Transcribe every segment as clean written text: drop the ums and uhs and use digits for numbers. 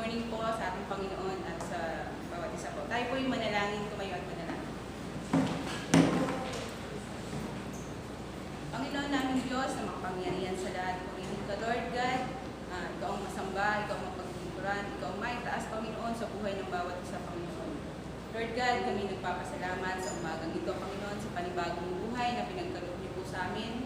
morning po sa ating Panginoon at sa bawat isa po. Tayo po yung manalangin, tumayo at manalangin. Panginoon namin Diyos na makapangyarihan sa lahat, purihin ka Lord God. Ikaw ang masamba, ikaw ang mapagpinturan, ikaw ang may taas Panginoon sa buhay ng bawat isa Panginoon. Lord God, kami nagpapasalamat sa umagang ito Panginoon sa panibagong buhay na pinagkaloob niyo po sa amin.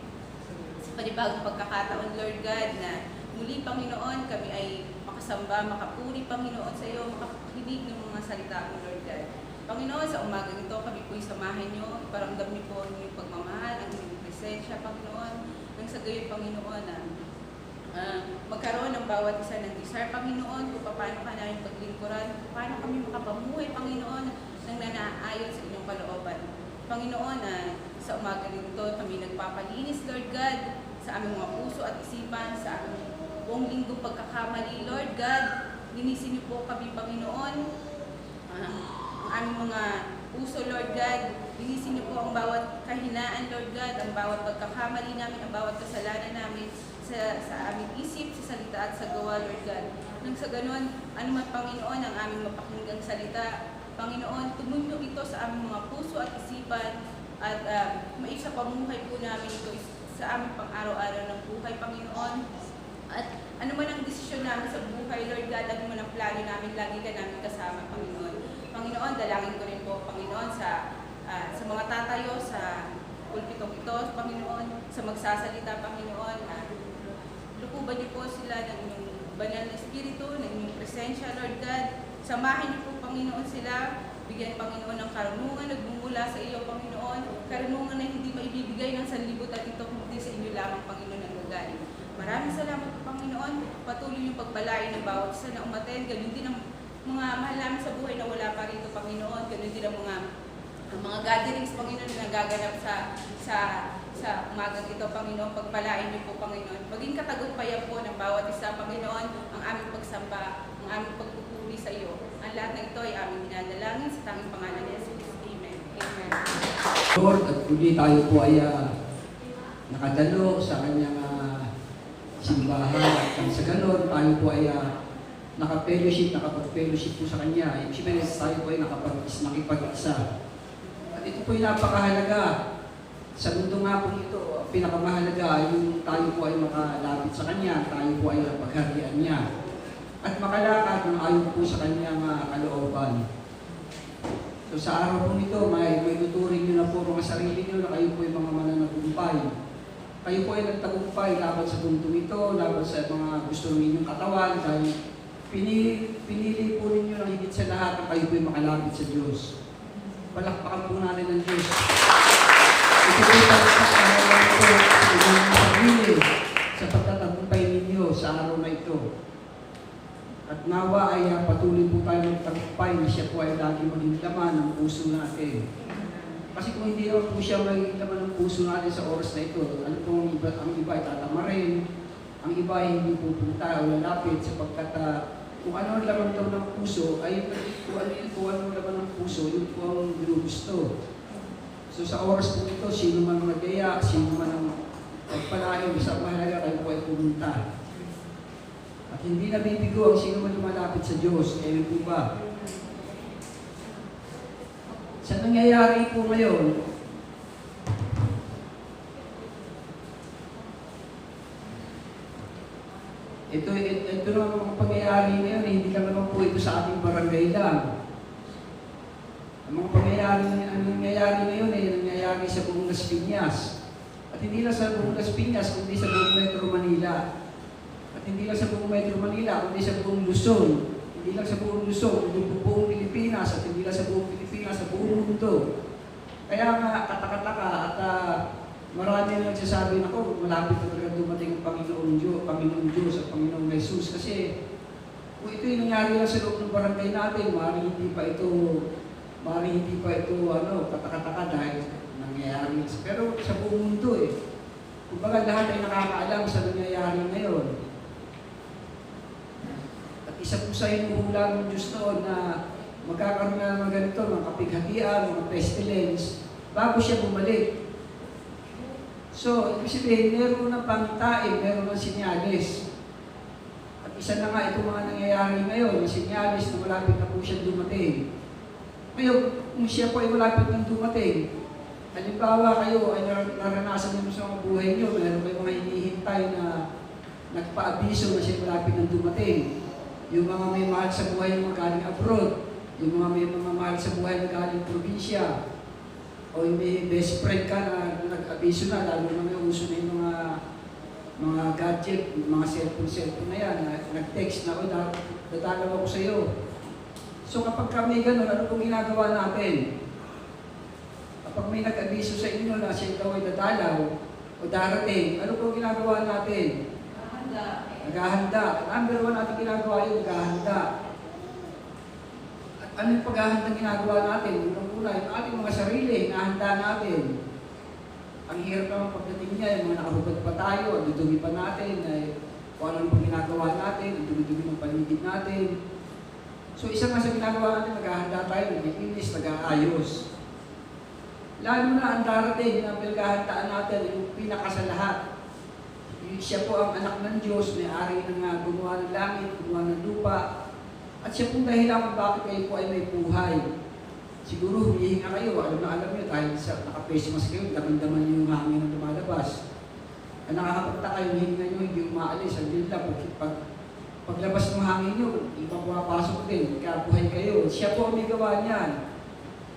Sa panibagong pagkakataon Lord God na muli Panginoon kami ay makasamba, makapuri Panginoon sa iyo, makakinig ng mga salita mo Lord God. Panginoon, sa umagang ito kami po'y samahan niyo, iparamdam niyo po ang inyong pagmamahal, ang inyong presensya Panginoon, nang sa gayon Panginoon na magkaroon ng bawat isa ng desire, Panginoon, kung paano ka namin paglingkuran, kung paano kami makapamuhay, Panginoon, nang nanaayon sa inyong kalooban. Panginoon, sa umaga nito kami nagpapalinis, Lord God, sa aming mga puso at isipan, sa aming buong linggo pagkakamali, Lord God, linisin niyo po kami, Panginoon, ang aming mga puso, Lord God, linisin niyo po ang bawat kahinaan, Lord God, ang bawat pagkakamali namin, ang bawat kasalanan namin, sa aming isip, sa salita at sa gawa, Lord God. Nang sa ganon, anuman Panginoon ang aming mapakinggang salita, Panginoon, tumunyo ito sa aming mga puso at isipan at maisa pamuhay po namin ito sa aming pang-araw-araw ng buhay, Panginoon. At anuman ang desisyon namin sa buhay, Lord God, anuman ang plano namin, lagi ka namin kasama, Panginoon. Panginoon, dalangin ko rin po, Panginoon, sa mga tatayo, sa pulpitong ito, Panginoon, sa magsasalita, Panginoon, lukuban niyo po sila ng inyong banal na espiritu, ng inyong presensya, Lord God. Samahin niyo po, Panginoon, sila. Bigyan, Panginoon, ng karunungan, nagmumula sa iyo, Panginoon. Karunungan na hindi maibibigay ng sanlibutan ito, kundi sa inyo lamang, Panginoon, ang gagaling. Maraming salamat po, Panginoon. Patuloy yung pagbalain ng bawat isa na umaten. Ganun din ang mga mahal namin sa buhay na wala pa rito, Panginoon. Ganun din ang mga gatherings, Panginoon, na nagaganap sa umagang ito, Panginoon. Pagpalain niyo po, Panginoon. Maging katagumpayan po ng bawat isa, Panginoon, ang aming pagsamba, ang aming pagpupuri sa iyo. Ang lahat ng ito ay aming dinadalangin sa tanging pangalan ni Jesus. Amen. Amen. Lord, at muli tayo po ay nakadalo sa kanyang simbahan at sa ganon tayo po ay nakapag-fellowship po sa kanya. Ibig sabihin tayo po ay nakipag-isa. At ito po ay napakahalaga. Sa mundo nga po ito, pinakamahalaga yung tayo po ay makalapit sa kanya, tayo po ay pagharian niya. At makalakad ng ayon po sa kanyang kalooban. So sa araw po nito, may tuturing nyo na po mga sarili nyo na kayo po ay mga mananagumpay. Kayo po ay nagtagumpay laban sa mundo ito, laban sa mga gusto ng inyong katawan, dahil pinili po ninyo na higit sa lahat na kayo po ay makalapit sa Diyos. Palakpakan po natin ng Diyos. Ito po ay palakpakan po sa inyong sarili sa pagtatagumpay ninyo sa araw na ito. At nawa ay patuloy po tayo magtagumpay na siya po ay lagi maging laman ng puso natin. Kasi kung hindi naman po siya maging laman ng puso natin sa oras na ito, ano po ang iba ay tatama rin, ang iba ay hindi pupunta o lalapit sapagkat kung ano ang laman daw ng puso, ay kung ano ang laman ng puso, yun po ang ginugusto. So sa oras po ito, sino man ang nagaya, sino man ang pagpalain, basta mahalaga kayo po ay pumunta. At hindi nabibigo ang sino man lumalapit sa Diyos. Kaya po ba? Sa nangyayari po ngayon, ito naman mga pangyayari ngayon, hindi lang naman po ito sa ating barangay lang. Ang mga pangyayari ngayon ay nangyayari sa buong Las Piñas. At hindi lang sa buong Las Piñas, kundi sa buong Metro Manila. At hindi lang sa buong Metro Manila, kundi sa buong Luzon. Hindi lang sa buong Luzon, kundi sa buong Pilipinas. At hindi lang sa buong Pilipinas, sa buong mundo. Kaya nga, katakataka at marami na nagsasabi na malapit na talaga dumating ang Panginoon Diyos at Panginoong Jesus. Kasi kung ito yung nangyari lang sa loob ng barangay natin, maaaring hindi pa ito katakataka dahil nangyayari. Pero sa buong mundo kumbaga lahat ay nakakaalam sa nangyayari ngayon. At isa po sa hinuhula ng Diyos noon na magkakaroon na ng ganito, ng kapighatian, mga pestilence, bago siya bumalik. So, ibig sabihin, meron ng pangitain, meron ng sinyales. At At isa na nga itong mga nangyayari ngayon, na sinyalis na malapit na po siya dumating. Ngayon, kung siya po ay malapit ng dumating, halimbawa kayo ay naranasan niyo sa mga buhay niyo, meron kayo mga hinihintay na nagpa-abiso na siya malapit ng dumating. Yung mga may mahal sa buhay na galing abroad, yung mga may mga mahal sa buhay na galing probinsya, o yung may best friend ka na nag-abiso na, lalo na may uso na yung mga gadget, mga cellphone na yan, na nag-text na, o dadalaw ako sa iyo. So kapag kami gano'n, ano pong ginagawa natin? Kapag may nag-abiso sa inyo na siya daw ay dadalaw o darating, ano pong ginagawa natin? Naghahanda. Number 1 natin ginagawa yun, naghahanda. At ano yung paghahandang ginagawa natin? Unang-una, yung ating mga sarili, nahanda natin. Ang hirap naman pagdating niya, yung mga nakahubad pa tayo, ang dudumi pa natin, kung ano pang ginagawa natin, ang dumi-dumi ng paligid natin. So isa nga sa ginagawa natin, naghahanda tayo, nag-iinis, nag-aayos. Lalo na ang darating na pinaghahandaan natin, yung pinaka sa lahat. Siya po ang anak ng Diyos, may-ari ng gumawa ng langit, gumawa ng lupa. At siya pong dahilan kung bakit kayo po ay may buhay. Siguro humihinga kayo, alam nyo, dahil sa naka-face mask kayo, daman-daman yung hangin na lumalabas. Ang nakakapagtaka yung hininga nyo, hindi umaalis, ang dila, paglabas ng hangin nyo, ipapapasok din, kaya buhay kayo. Siya po ang may gawa niyan.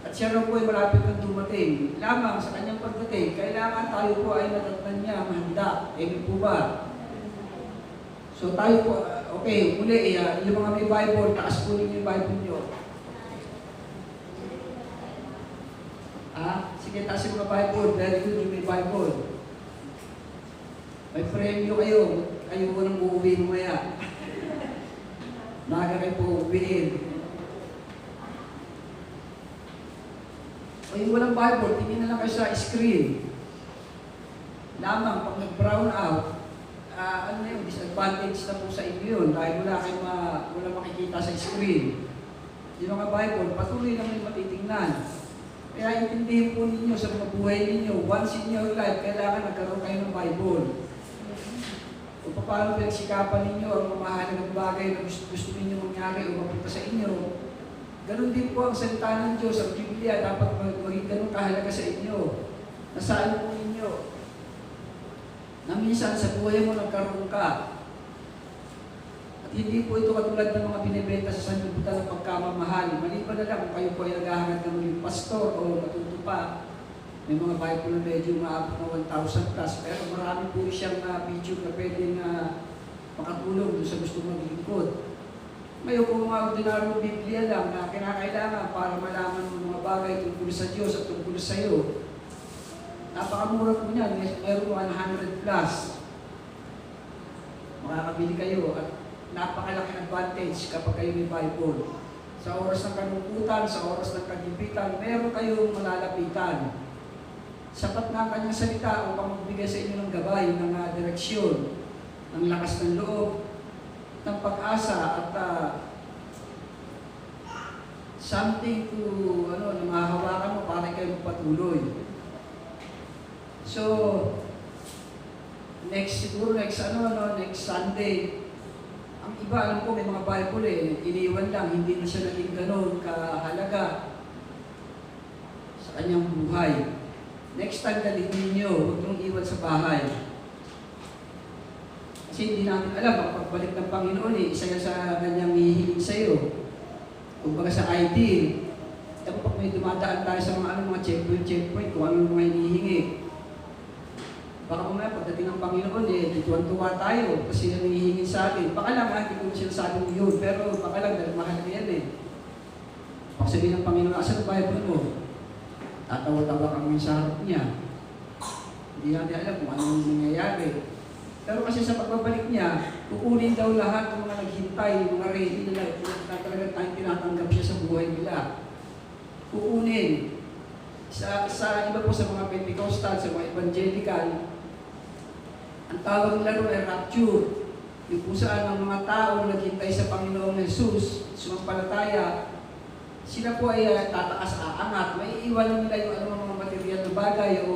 At siya raw po ay malapit ng dumating. Lamang sa kanyang pagdating, kailangan tayo po ay natatnan niya, mahanda. Amen po ba? So tayo po, okay, muli, yung mga may Bible, taas po ninyo yung Bible nyo. Sige, taas yung mga Bible, very good yung may Bible. May premyo kayo po nang uuwi mamaya. Maga kayo po uuwiin. O yung walang Bible, tingin na lang kayo sa screen. Lamang, pag nag-brown out, ano na yung disadvantage na po sa inyo yun dahil wala makikita sa screen. Yung mga Bible, patuloy lang yung matitingnan. Kaya intindihin po ninyo sa mga buhay ninyo, once in your life, kailangan nagkaroon kayo ng Bible. Kung paano pinagsikapan ninyo ang mamahalagang bagay na gusto ninyo mangyari o mapunta sa inyo, ganun din po ang salita ng Diyos, ang Biblia, dapat maging ganun kahalaga sa inyo. Nasaan po ninyo? Na minsan sa buhay mo nagkaroon ka. At hindi po ito katulad ng mga binibenta sa sanlibutan ng pagkamamahal. Maliban na lang kung kayo po ay naghahangad ng maging pastor o matuto pa. May mga Bible na medyo maabot na 1,000 plus, pero marami po siyang video na pwedeng makatulong doon sa gusto maglingkod. Ngayon kung mga ordinaryong Biblia lang na kinakailangan para malaman mo mga bagay tungkol sa Diyos at tungkol sa iyo, napakamura po niyan, meron 100 plus. Makakabili kayo at napakalaking advantage kapag kayo may Bible. Sa oras ng kalungkutan, sa oras ng kagipitan, meron kayong malalapitan. Sapat na ang kanyang salita upang magbigay sa inyo ng gabay, ng direksyon, ng lakas ng loob, ng pag-asa at something to na mahahawakan mo para kayo magpatuloy. So next Sunday, ang iba alam ko may mga Bible iniwan lang, hindi na siya naging gano'n kahalaga sa kanyang buhay. Next time dalhin ninyo, huwag niyong iwan sa bahay. Kasi hindi namin alam, ang pagbalik ng Panginoon isa yan sa kanyang hihiling sa iyo. Kung baga sa ID, pag may dumadaan tayo sa mga checkpoint, kung ano yung mga hinihingi. Baka mamaya pagdating ng Panginoon, tuwan-tuwa tayo kasi yan hihingin sa atin. Baka lang, hindi ko sinasabing yun, pero baka lang, dahil mahal yan Pag sabihin ng Panginoon, asan ang Bible mo? Tatawa-tawa kami sa harap niya. Hindi natin alam kung anong nangyayari. Pero kasi sa pagbabalik niya, kukunin daw lahat ng mga naghintay, mga ready na talagang tayong tinatanggap siya sa buhay nila. Kukunin. Sa iba po sa mga Pentecostal, sa mga Evangelical, ang tawag nila rin ay rapture. Yung kung saan ang mga tao naghintay sa Panginoong Jesus, sumampalataya, sila po ay tataas aangat. May iwan nila yung mga material na bagay o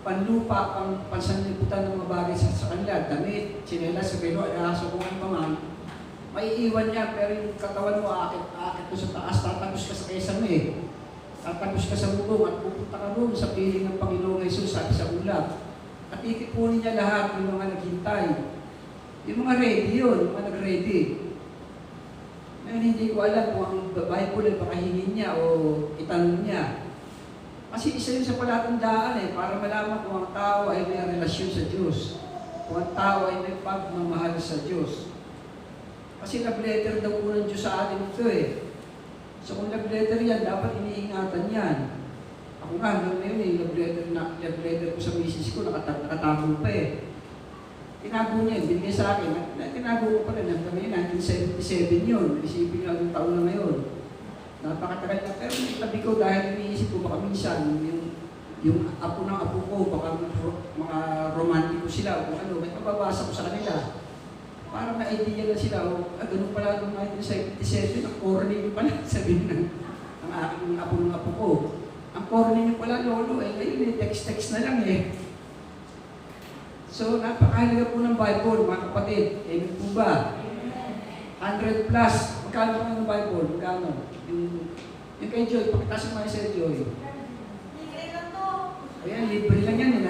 panlupa, pansanlibutan ng mga bagay sa kanila, damit, tsinelas, sabelo, aso, kung ano pa man, maiiwan niya, pero yung katawan mo, aakit mo sa taas, tatagos ka sa kesame, tatagos ka sa bubong, at pupunta ka roon sa piling ng Panginoong Jesus, sabi sa ulap. At itipunin niya lahat yung mga naghintay. Yung mga ready yun, yung mga nag-ready. Ngayon hindi ko alam kung ang Bible ay pakahingin niya o itanong niya. Kasi isa yun sa palatandaan para malaman kung ang tao ay may relasyon sa Diyos. Kung ang tao ay may pagmamahal sa Diyos. Kasi love letter daw po ng Diyos sa atin ito So kung love letter yan, dapat iniingatan yan. Ako nga, hanggang ngayon love letter ko sa misis ko, nakatago pa Tinago niya, binigay sa akin. Tinago ko pa rin, hanggang ngayon, 1977 yun. Isipin niyo ang taon na ngayon. Napakatagal na. Pero tabi ko dahil iniisip ko baka minsan, yung apo ng apo ko, baka mga romantiko sila, kung ano, may mababasa ko sa kanila. Para may idea na sila, ganun pala noong 1977, ang corny nyo pala, sabihin ng aking apo ng apo ko. Ang corny nyo pala, lolo, ngayon text-text na lang So, napakahalaga po ng Bible, mga kapatid. Amen po ba? 100 plus. Magkano po ng Bible? Magkano? Yung kay Joy, pakitasin mo sa Joy. Ayan, libre lang yan.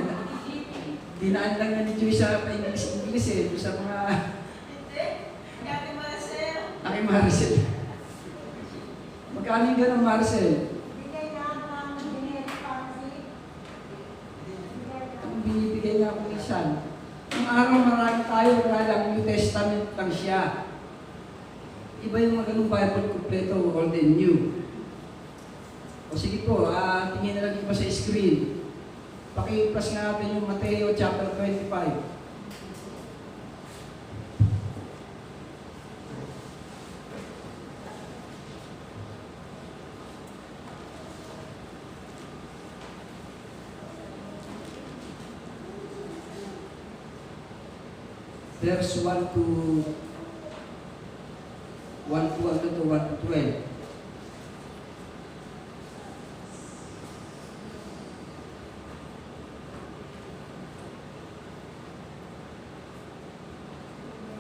Dinaan lang yan ni Joy sa English sa mga... Ate Maricel. Magkano yung ganun, Maricel? Binibigay niya ako minsan. Ang araw marami tayo, wala lang, New Testament lang siya. Iba yung mga ganung Bible kompleto, old and new. O sige po, tingin na lang iba sa screen. Paki-plus nga natin yung Mateo chapter 25. Verse 1 to 12.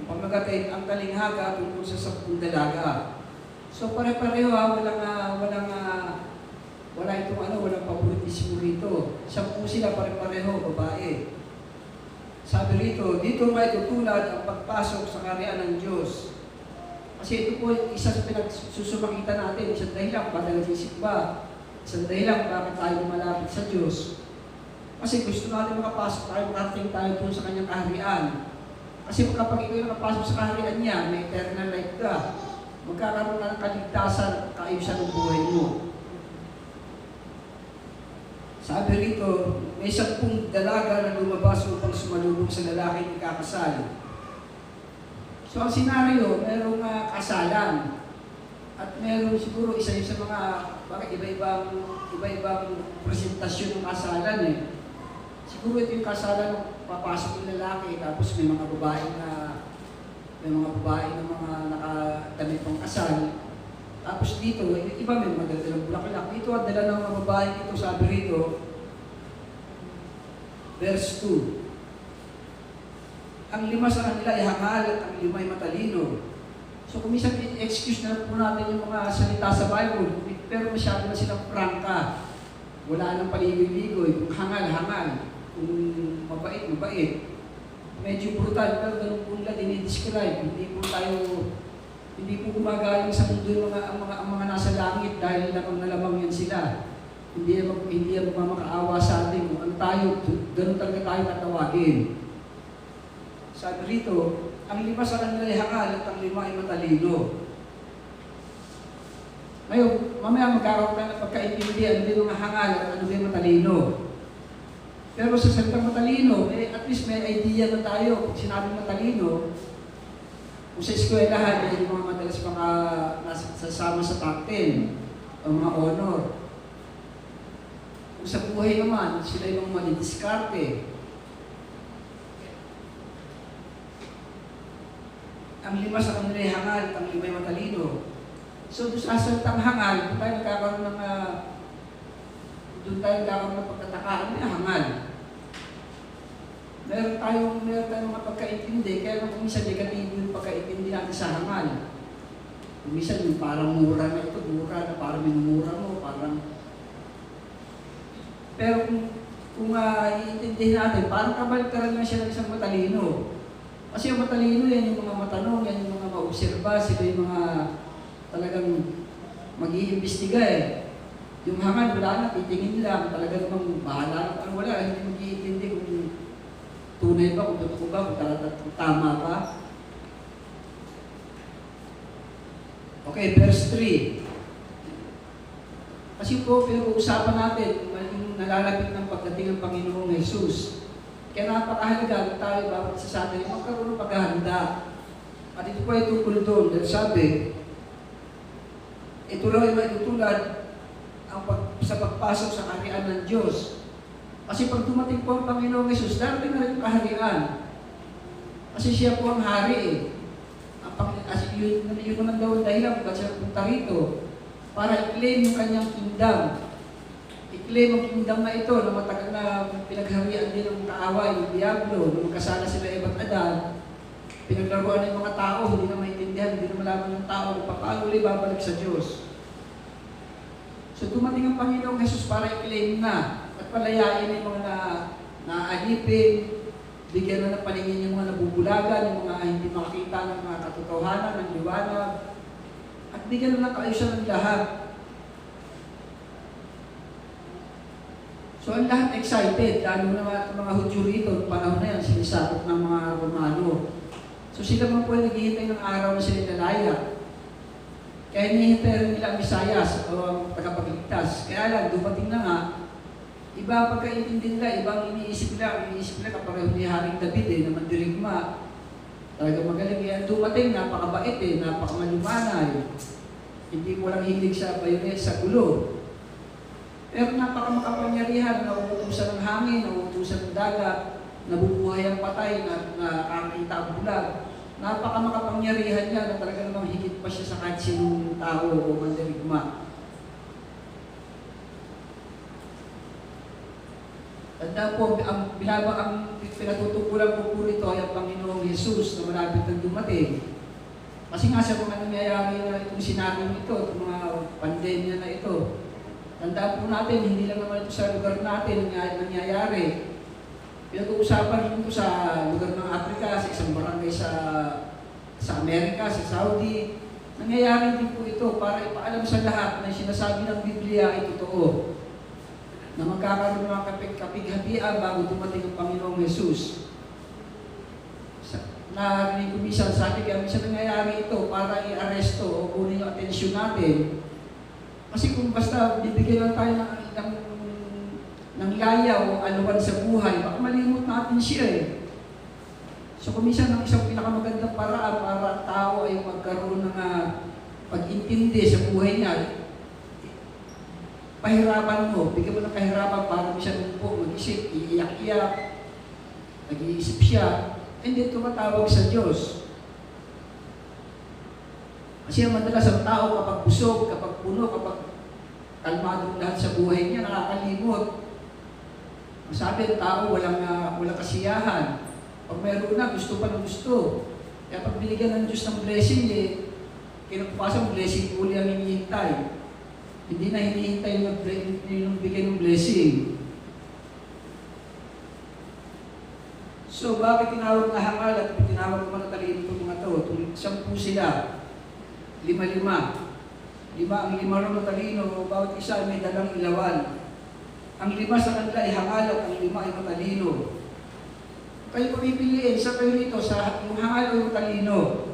Pamagat ang talinghaga tungkol sa 10 dalaga. So pare-pareho walang favoritismo rito. 10 sila pare-pareho, babae. Sabi rito, dito may tutulad ang pagpasok sa kaharian ng Diyos. Kasi ito po isa sa pinagsusumakita natin, isang dahilan para nagsisimba, isang dahilan bakit tayo malapit sa Diyos. Kasi gusto natin makapasok tayo, makarating tayo doon sa kanyang kaharian. Kasi kapag ikaw nakapasok sa kaharian niya, may eternal life ka. Magkakaroon ka ng kaligtasan at kaayusan ng buhay mo. Sabi rito, may 10 dalaga na lumabas upang sumalubong sa lalaking ikakasal. So ang senaryo, merong kasalan. At meron siguro isa sa mga bakit iba-ibang presentasyon ng kasalan Siguro ito yung kasalan ng papasok ng lalaki, tapos may mga babae na mga nakadamit pang kasal. Tapos dito, iba may magdadalang bulaklak. Dito, ang dala ng mga babae dito, sabi rito, verse 2. Ang 5 sa kanila ay hangal at ang 5 ay matalino. So kung minsan excuse na po natin yung mga salita sa Bible, pero masyado na silang prangka. Wala nang paligoy-ligoy. Kung hangal. Kung mabait. Medyo brutal, pero ganun po nila dinidescribe. Hindi po gumagaling sa mundo yung mga nasa langit dahil lamang na lamang yan sila. Hindi yan magmamakaawa sa atin. Kung ano tayo, ganun talaga tayo tatawagin. Sabi rito, ang 5 sa kanila ay hangal at ang 5 ay matalino. Ngayon, mamaya magkakaroon tayo ng pagkaintindihan, hindi mga hangal at ano yung matalino. Pero sa salitang matalino, at least may idea na tayo. Pag sinabi matalino, kung sa eskwelahan, yung mga madalas sasama sa top 10, o mga honor. Kung sa buhay naman, sila yung madidiskarte. Ang 5 sa kanila ay hangal, ang 5 ay matalino. So, doon sa salitang hangal, doon tayo nagkakaroon ng pagtataka, ano yung hangal? meron tayong mga pagkaintindi, kaya lang minsan negatibo yung pagkaintindi natin sa hangal. Minsan yung parang mura na ito, mura na parang minumura mo, parang... Pero kung iintindihin natin, parang kabaliktaran na siya ng isang matalino. Kasi yung matalino, yan yung mga matanong, yan yung mga maobserba, sila yung mga talagang mag-iimbestiga eh. Yung hangal, wala na, titingin lang, talaga namang bahala na, wala, hindi mag-iintindi kung tunay ba, kung totoo ba, kung tama ba. Okay, verse 3. Kasi po, pinag-uusapan natin yung nalalapit ng pagdating ng Panginoong Jesus. Kaya napakahalaga kung tayo bawat isa sa atin magkaroon ng paghahanda. At ito po ay tungkol doon. Dahil sabi, ito raw ay matutulad sa pagpasok sa kaharian ng Diyos. Kasi pag dumating po ang Panginoong Jesus, darating na rin yung kaharian. Kasi siya po ang hari eh. Yun naman daw ang dahilan kung siya punta rito para i-claim yung kanyang kingdom. I-claim ang kingdom na ito na matagal na pinagharian din ng kaaway, yung Diablo, nung magkasala sila Eva at Adan, pinaglaruan ng mga tao, hindi na maintindihan, hindi na malaman ng tao na paano ulit babalik sa Diyos. So dumating ang Panginoong Jesus para i-claim na at palayain yung mga naaalipin, bigyan na ng paningin yung mga nabubulagan, yung mga hindi makakita ng mga katotohanan, ng liwanag, at bigyan na ng kaayusan ng lahat. So ang lahat excited, lalo na mga Hudyo rito, noong panahon na yan, sinisakot ng mga Romano. So sila man po ay naghihintay ng araw na sila lalaya. Kaya hinihintay rin nila ang Misayas o ang tagapagligtas. Kaya lang, dumating na nga, iba ang pagkaintindi nila, ibang iniisip nila kapareho ni Haring David na mandirigma. Talagang magaling yan. Dumating, napakabait napakamalumanay. Hindi mo lang hilig sa bayonet, sa gulo. Pero napakamakapangyarihan, nauutusan ng hangin, nauutusan ng dagat, nabubuhay ang patay, nakakita ang bulag. Napakamakapangyarihan niya na talaga namang higit pa siya sa kahit sinong tao o mandirigma. Tanda po, ang pinatutukulan ko po rito ay ang Panginoong Jesus na malapit ng dumating. Kasi nga sa mga nangyayari na itong sinabi nito, itong mga pandemya na ito, tandaan po natin, hindi lang naman ito sa lugar natin nangyayari. Pinag-uusapan rin ito sa lugar ng Africa, sa isang barangay sa Amerika, sa Saudi. Nangyayari din po ito para ipaalam sa lahat na sinasabi ng Biblia ay totoo. Na magkakaroon ng mga kapighatian bago dumating ang Panginoong Jesus. Narinig ko minsan, sabi kaya minsan nangyayari ito para i-aresto o kunin yung atensyon natin. Kasi kung basta bibigyan lang tayo ng laya o aluwan sa buhay, baka malimot natin siya eh. So kung minsan ang isang pinakamagandang paraan para ang tao ay magkaroon ng pag-intindi sa buhay niya, pahirapan mo, bigyan mo ng kahirapan para minsan po mag-isip, iiyak-iyak, nag-iisip siya, hindi tumatawag sa Diyos. Kasi ang madalas ang tao kapag busog, kapag puno, kapag kalmado lahat sa buhay niya, nakakalimot. Masabi ang tao, walang kasiyahan. Pag mayroon na, gusto pa ng gusto. Kaya pag binigyan ng Diyos ng blessing, kinabukasan blessing uli ang hinihintay. Hindi na hinihintay yung bigyan ng blessing. So, bakit tinawag na hangal at tinawag na matalino itong mga ito? 10 sila. 5. 5 ang 5 ng matalino, bawat isa ay may dalang ilawan. Ang 5 sa kanila ay hangal at ang 5 ay matalino. Kayo pumipiliin, sa kayo rito, sa yung hangal o yung matalino?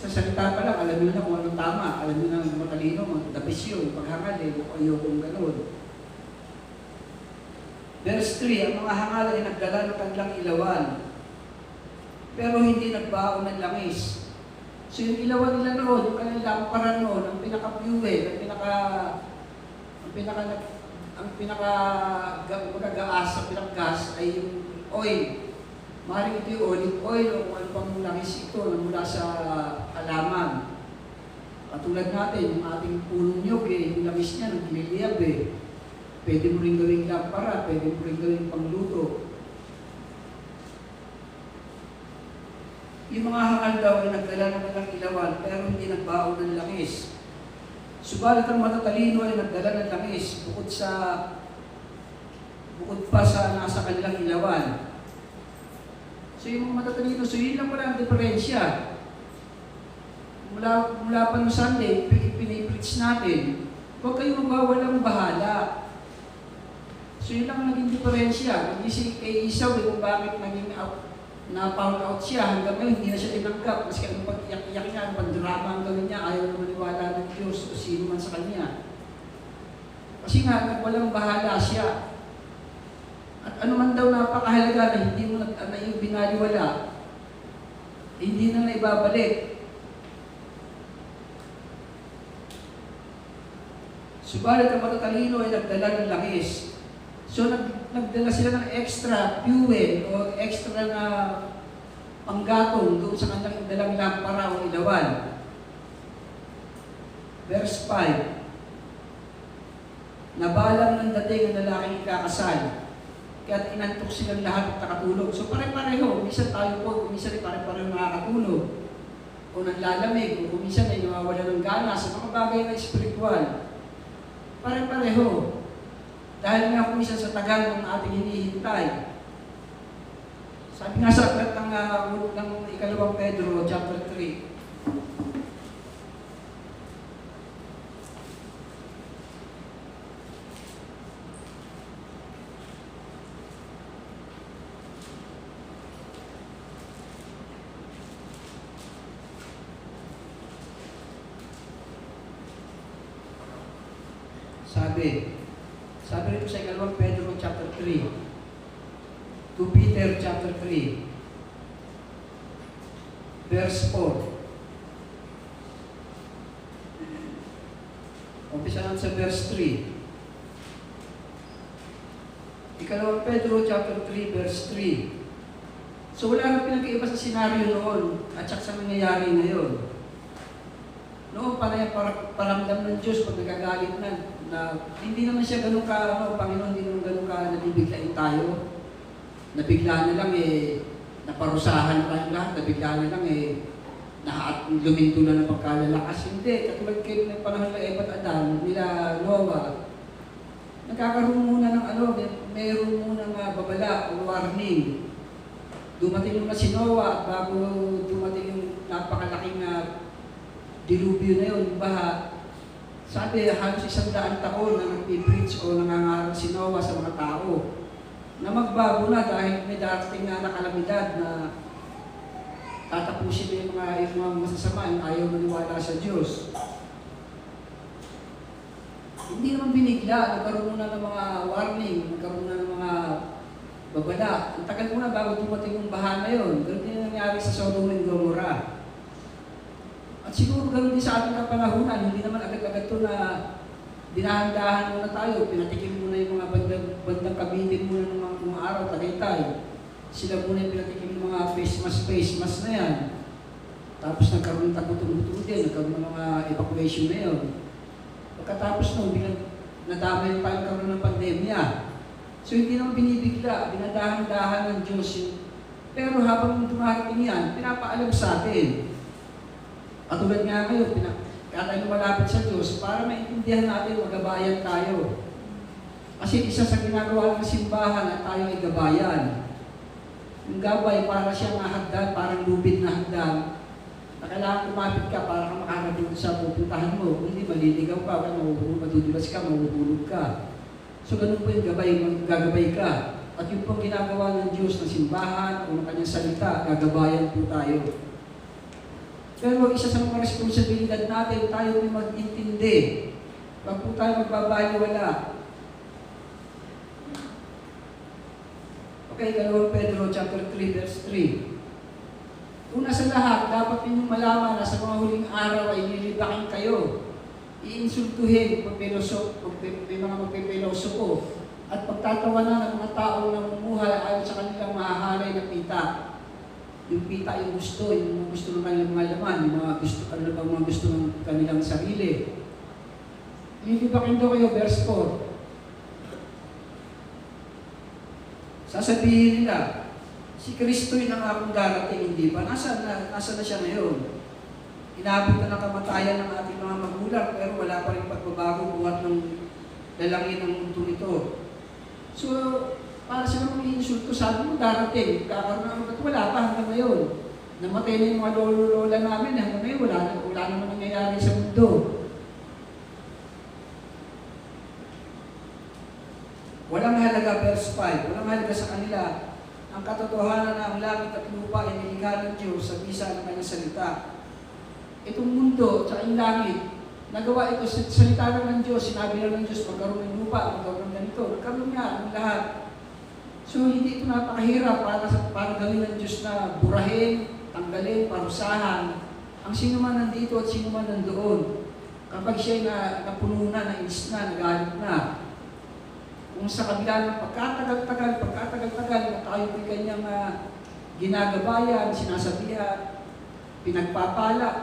Sa salita pa lang, alam nyo na kung anong tama. Alam nyo na yung matalino, magdabis yun, paghangal o ayokong gano'n. Verse 3, ang mga hangal ay nagdala ng kanilang ilawan, pero hindi nagbaon ng langis. So yung ilawan nila noon, yung kanilang lamparan noon, ang pinaka-fuel, ang pinaka-gas ay yung oil. Maaaring ito yung olive oil o kung ano pang langis ito na mula sa halaman. Katulad natin, yung ating punong nyug, yung langis niya, nagkililiyab . Pwede mo rin gawing lampara, pwede mo rin gawing pangluto. Yung mga hangal daw ay nagdala naman ng ilawan pero hindi nagbaon ng langis. Subalit ang matatalino ay nagdala ng langis bukod pa sa nasa kanilang ilawan. So yung mga matatalino, so yun lang pala ang diferensya. Mula pa noong Sunday, pinipreach natin, huwag kayong magwawalang bahala. So yun lang naging diferensya. Nagising kay Esau kung bakit naging na-found out siya hanggang ngayon, hindi na siya tinanggap. Kasi anong pag-iyak-iyak niya, anong pag-drama ang gawin niya, ayaw na maniwala ng Diyos o sino man sa kanya. Kasi nga, walang bahala siya. At ano man daw napakahalaga na hindi mo na yung binaliwala, hindi na naibabalik. Subalit ang matatalino ay nagdala ng langis. So nagdala sila ng extra fuel o extra na panggatong doon sa kanilang dalang lampara o ilawan. Verse 5. Nabalang ng dating ang lalaking ikakasal, kaya't inantok silang lahat at nakatulog. So pare-pareho, minsan tayo po, minsan ay pare-pareho nakakatulog. O nanlalamig, o minsan ay nawawala ng gana sa mga bagay na espiritual. Pare-pareho. Dahil nga kung isa sa tagal ng ating hinihintay. Sabi nga sa aklat ng ikalawang Pedro, chapter 3. Sabi rin sa ikalawang Pedro chapter 3, 2 Peter chapter 3, verse 4. Umpisa lang sa verse 3. Ikalawang Pedro chapter 3, verse 3. So wala nang pinag-iiba sa senaryo noon at saka sa nangyayari ngayon. Noon panay paramdam ng Diyos pag nagagalit na hindi naman siya ganun Panginoon, hindi naman ganun nabibiglain tayo. Nabigla na lang naparusahan na tayong lahat, nabigla na lang luminto na ng pagkalalakas. Hindi, katulad kayo ng panahon ng Eva at Adan, nila Noah, nagkakaroon muna ng mayroon muna ng babala o warning. Dumating muna si Noah at bago dumating yung napakalaking dilubyo na yun, baha. Sabi, halos 100 taon na nag-preach o nangangaral si Noah sa mga tao na magbago na dahil may darating na kalamidad na tatapusin na yung mga masasama, yung ayaw maniwala sa Diyos. Hindi naman binigla, nagkaroon muna ng mga warning, nagkaroon muna ng mga babala. Ang tagal muna bago dumating yung baha na yun. Ganun din nangyari sa Sodom and Gomorrah. At siguro ganoon din sa ating kapanahunan, hindi naman agad-agad ito na dinahandahan muna tayo, pinatikim muna yung mga bandang kabitin muna ng mga araw, Tagaytay. Sila muna yung pinatikim ng mga face mask na yan. Tapos nagkaroon ng tagutong-gutong din, nagkaroon ng mga evacuation na yun. Pagkatapos nun, nadamay pa yung karoon ng pandemya. So hindi naman binibigla, dinadahan-dahan ng Diyos. Pero habang dumarating yan, pinapaalam sa atin. At tulad nga ngayon, kaya tayo malapit sa Diyos para maintindihan natin, magabayan tayo. Kasi isa sa ginagawa ng simbahan at tayo ay gabayan. Yung gabay para siyang hagdan, parang lubid na hagdan, na kailangan kumapit ka para kang makarating sa pupuntahan mo. Kung hindi, maliligaw ka, madudulas ka, mahuhulog ka. So ganun po yung gagabay ka. At yung pong ginagawa ng Diyos ng simbahan o ng kanyang salita, gagabayan po tayo. Pero isa sa mga responsibilidad natin, tayo ay mag-intindi. Huwag po tayo magbabaliwala. Okay, 2 Pedro chapter 3, verse 3. Una sa lahat, dapat ninyong malaman na sa mga huling araw ay lilibakin kayo. Iinsultuhin, may mga magpipilosopo, at pagtatawanan ng mga taong namumuhay ayon sa kanilang mahahalay na pita. Yung pita, yung gusto ng kanilang mga laman, yung mga gusto ng kanilang sarili. Lilibakin daw kayo, verse 4. Sasabihin nila, si Kristo'y nangakong darating, hindi ba? Nasa na siya ngayon? Inabot na ng kamatayan ng ating mga magulang, pero wala pa rin pagbabago buhat ng lalangin ng mundo nito. So, para sila mag-iinsulto, sabi mo darating, kakaroon ng wala pa hanggang ngayon. Namatay na yung mga lolo-lola namin, hanggang ngayon wala naman nangyayari sa mundo. Walang halaga, verse 5, walang halaga sa kanila ang katotohanan na ang langit at lupa ay nilikha ng Diyos sa bisa ng kanyang salita. Itong mundo at yung langit, nagawa ito sa salita ng Diyos, sinabi lang ng Diyos, magkaroon ng lupa, magkaroon ng ganito, magkaroon niya ng lahat. So hindi ito napakahirap para gawin ng Diyos na burahin, tanggalin, parusahan ang sino man nandito at sino man nandoon. Kapag siya'y napuno na, nainis na, nagalit na, kung sa kabila ng pagkatagal-tagal na tayo ay kanyang ginagabayan, sinasabihan, pinagpapala,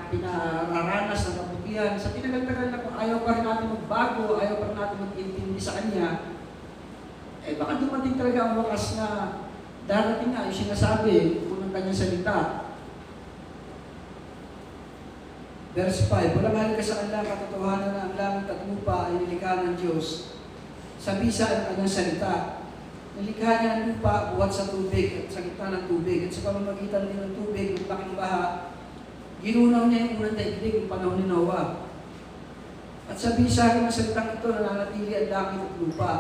pinararanas ng kabutihan, sa tinagal-tagal na kung ayaw pa rin natin magbago, ayaw pa rin natin mag-intindi sa Kanya, baka dumating talaga ang wakas na darating nga yung sinasabi kung ng Kanyang salita. Verse 5, walang halaga sa kanila katotohanan na ang langit at lupa ay nilikha ng Diyos sa bisa ng Kanyang salita. Nilikha niya ang lupa buhat sa tubig at sa gitna ng tubig at sa pamamagitan din ng tubig ng laking baha, ginunaw niya yung unang daigdig ng panahon ni Noah. At sa bisa ng salitang ito nananatili ang langit at lupa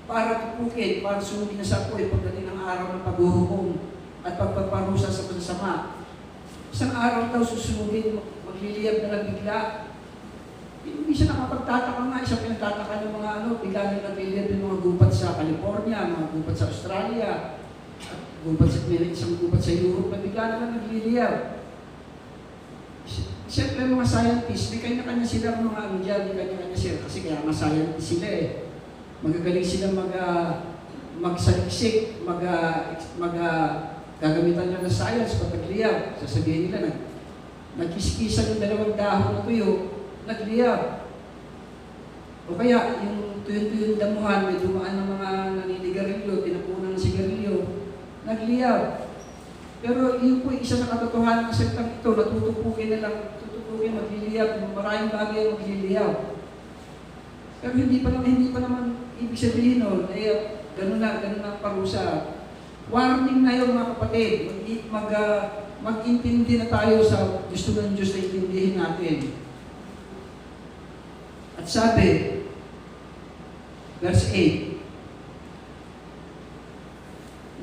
para tupukin, para sumugin na sa apoy pagdating ng araw ng paghuhukom at pagpaparusa sa masasama. Isang araw daw susunugin, magliliyab na lang bigla. Hindi siya nakapagtataka nga, isang pinagtataka ng mga bigla na nagliliyab yung mga gupat sa California, mga gupat sa Australia, at isang gupat sa Europe na bigla na lang nagliliyab. Siyempre mga scientists, may kanya-kanya silang mga dyan, may kanya-kanya sila, kasi kaya mga scientists sila Magagaling sila magsaliksik, gagamitan nila ng science pag nagliyab. Sasabihin nila, nagkiskisan yung dalawang dahon na tuyo, nagliyab. O kaya, yung tuyo-tuyong damuhan, may dumaan ng mga naninigarilyo, tinapunan ng sigarilyo, nagliyab. Pero yun po, isa na katotohanan ng salitang ito, natutupukin na lang, magliliyab, maraming bagay magliliyab. Pero hindi pa naman ibig sabihin ganun na ang parusa. Warning na yun mga kapatid, mag-intindi na tayo sa gusto ng Diyos na intindihin natin. At sabi, verse 8,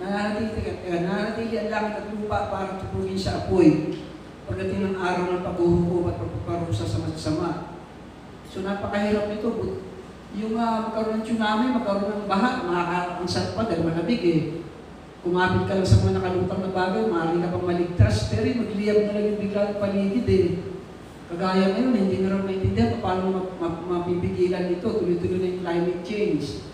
nananatili ang langit at lupa para tupugin sa apoy pagdating ng araw ng paghuhukom at pagpaparusa sa masasama. So napakahirap nito. Yung magkaroon ng tsunami, magkaroon ng baha, makakaangsat pa dahil malamig Kumapit ka lang sa mga nakalutang na bagay, maaari ka pang maligtas, pero magliyab na lang yung biglang paligid Kagaya ngayon, hindi na rin maintindihan paano mapipigilan ito, tuloy-tuloy na yung climate change.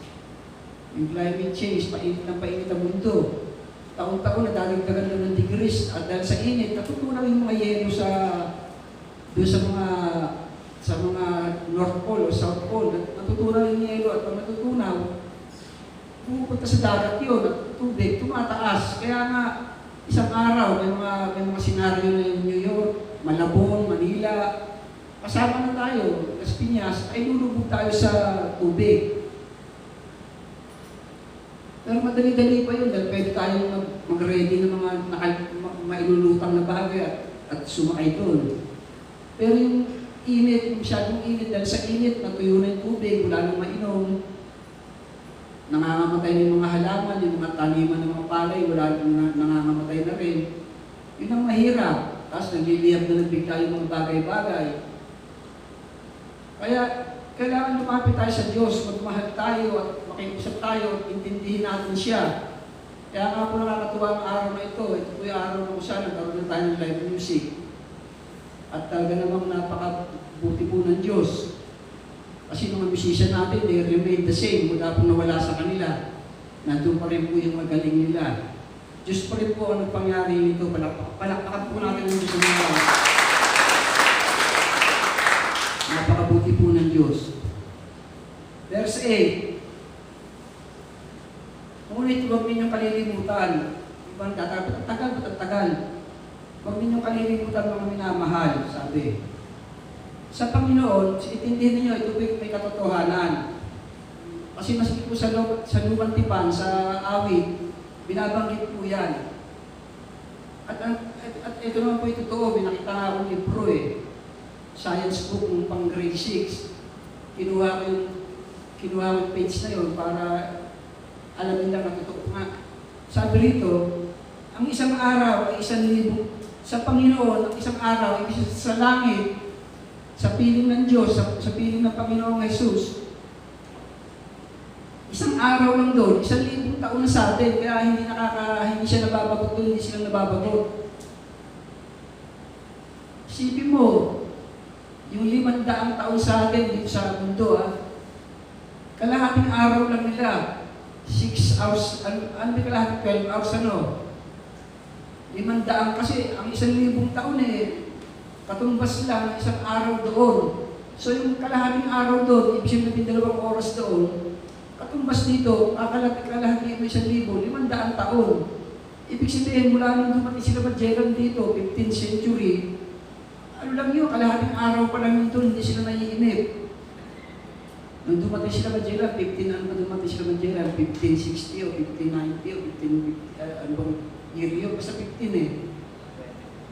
Yung climate change, painit ang mundo. Taon-taon na dadagdagan na ng degrees at dahil sa init, natutunaw yung mga yelo sa mga North Pole o South Pole. Natutunaw yung yelo at pag natutunaw, pupunta sa dagat yun at tubig, tumataas. Kaya nga, isang araw, may mga senaryo na yung New York, Malabon, Manila, kasama na tayo, Las Piñas, ay lulubog tayo sa tubig. Pero madali-dali pa yun dahil pwede tayong mag-ready ng mga mailulutang na bagay at sumakay doon. Pero yung init, masyadong init, dahil sa init, natuyo na yung tubig, wala nang mainom, nangangamatay na yung mga halaman, yung mga taniman ng mga palay, wala nang nangangamatay na rin. Yun ang mahirap. Tapos nagliliyab na bigla yung mga bagay-bagay. Kaya, kailangan lumapit tayo sa Diyos, magmahal tayo at makiusap tayo at intindihin natin siya. Kaya nga po nakakatuwa ang araw na ito. Ito po yung araw na kung saan nagkaroon na tayo ng live music. At talaga namang napakabuti po ng Diyos. Kasi mga musician natin, they remain the same. Mula po nawala sa kanila. Nandun pa rin po yung magaling nila. Diyos pa rin po ang nagpangyari nito. Palakpakan po natin ang Diyos ng mga. Napakabuti po ng Diyos. Verse 8. Ngunit mga minamahal, sabi. Sa Panginoon, itindihin ninyo, ito may katotohanan. Kasi maski po sa lumang tipan, sa awit, binabanggit po yan. At ito naman po yung totoo, binakita nga akong libro science book ng pang grade 6. Kinuha ko yung page na yun para alamin lang na totoo nga. Sabi rito, ang isang araw ay 1,000. Sa Panginoon, ang isang araw ay sa langit, sa piling ng Diyos, sa piling ng Panginoong Jesus. Isang araw lang doon, 1,000 taon na sa atin, kaya hindi siya nababagot doon, hindi sila nababagot. Isipin mo, yung 500 taon sa atin dito sa mundo, kalahating araw lang nila, 6 hours, ano ba kalahating 12 hours, 500 kasi ang 1,000 taon katumbas lang isang araw doon. So yung kalahating araw doon, ibig sabihin 2 oras doon, katumbas dito, kalahati mo 1,000, 500 taon. Ibig sabihin, mula nung dumating sila Magellan dito, 15th century, ano lang yun, kalahating araw pa lang nito, hindi sila naiinip. Nung dumating sila Magellan, 1560 o 1590 o 1550, ano bang year yun? Basta 15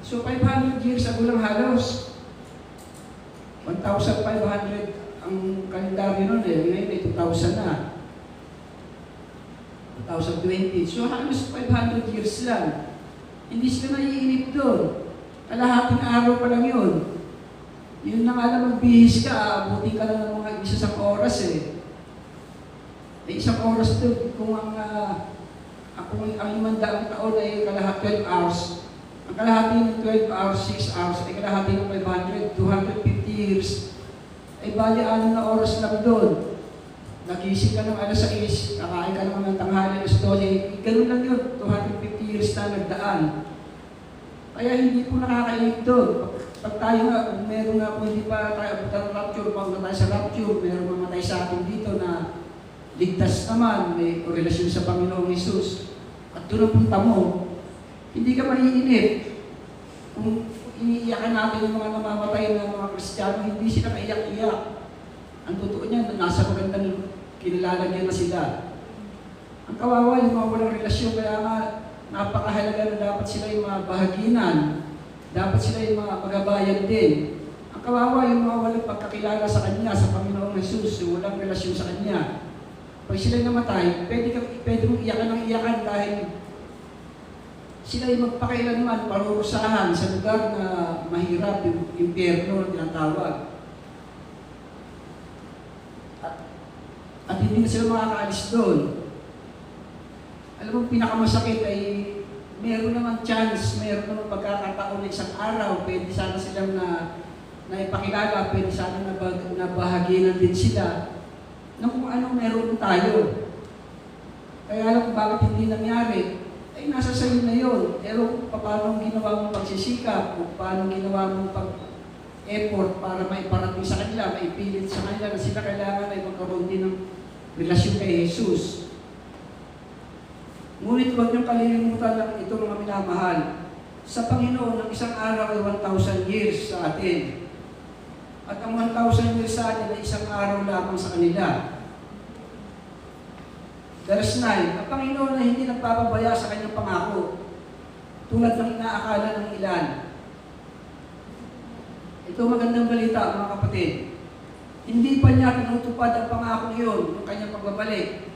So 500 years ago lang halos. 1,500 ang kalendaryo nun ngayon ay 2,000 na. 2020. So halos 500 years lang. Hindi sila naiinip doon. Kalahating araw pa lang yun. Yun na nga lang magbihis ka, abutin ka lang ng mga isang oras isang oras doon, kung ang 500 taon ay kalahati 12 hours, ang kalahati ng 12 hours, 6 hours, ay kalahati ng 500, 250 years, ay bali 6 na oras lang doon. Nagising ka ng alas 6, kakain ka naman ng tanghali, alas 12, ganun lang yun, 250 years na nagdaan. Kaya hindi po nakakainip doon. Pag tayo nga, kung meron nga po hindi pa tayo abutan ng rapture, pag tayo sa rapture, meron mamatay sa atin dito na ligtas naman, may relasyon sa Panginoong Hesus. At doon ang punta mo, hindi ka maiinip. Kung iniiyakan natin yung mga namamatay ng mga Kristiyano, hindi sila kaiyak-iyak. Ang totoo niyan, nasa magandang kinilalagyan na sila. Ang kawawa, yung mga walang relasyon, kaya nga napakahalaga na dapat sila yung mga bahaginan. Dapat sila yung mga pagabayan din. Ang kawawa, yung mga walang pagkakilala sa Kanya, sa Panginoong Jesus, yung walang relasyon sa Kanya. Pag sila namatay, pwede mong iyakan ng iyakan dahil sila yung magpakailanman, parurusahan sa lugar na mahirap, yung impyerno na tinatawag. At hindi na sila makakaalis doon. Alam mo, pinakamasakit ay meron naman chance, meron naman pagkakataon na isang araw, pwede sana silang naipakilala, pwede sana nabahaginan din sila ng kung anong meron tayo. Kaya alam kung bakit hindi nangyari, ay nasa sayo na yun. Pero paano ginawa mong pagsisikap, kung paano ginawa mong pag-effort para maiparating sa kanila, maipilit sa kanila na sila kailangan ay magkaroon din ng relasyon kay Jesus. Ngunit huwag niyong kalilimutan lang ito mga minamahal. Sa Panginoon, ang isang araw ay 1,000 years sa atin. At ang 1,000 years sa atin ay isang araw lamang sa kanila. Verse 9, ang Panginoon na hindi nagpapabaya sa kanyang pangako, tulad ng inaakala ng ilan. Ito magandang balita mga kapatid. Hindi pa niya tinutupad ang pangako yun ng kanyang pagbabalik.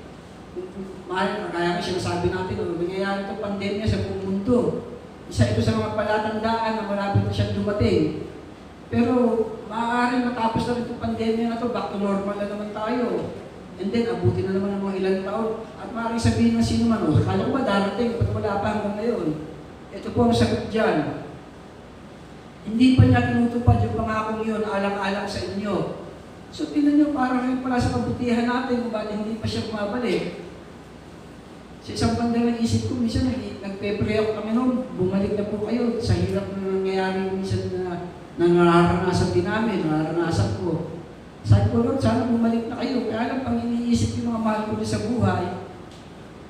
Mahal, kaya nga sinasabi natin, nangyayari itong pandemya sa buong mundo. Isa ito sa mga palatandaan na malapit na siyang dumating. Pero maaaring matapos na rin itong pandemya na ito, back to normal na naman tayo. And then, abutin na naman ng mga ilang taon. At maaaring sabihin ng sino man, kala ko ba darating, ba't wala pa hanggang ngayon? Ito po ang sagot dyan. Hindi pa niya tinutupad yung pangakong yun, alang-alang sa inyo. So, tingnan nyo, parang rin pala sa kabutihan natin kung bakit hindi pa siya bumabalik. Sa isang bandang isip ko, minsan nagpe-pray ako kami noon, bumalik na po kayo sa hirap na nangyayari minsan na nararanasan din namin, nararanasan ko. Sabi ko, Lord, sana bumalik na kayo. Kaya lang, pang iniisip yung mga mahal ko sa buhay,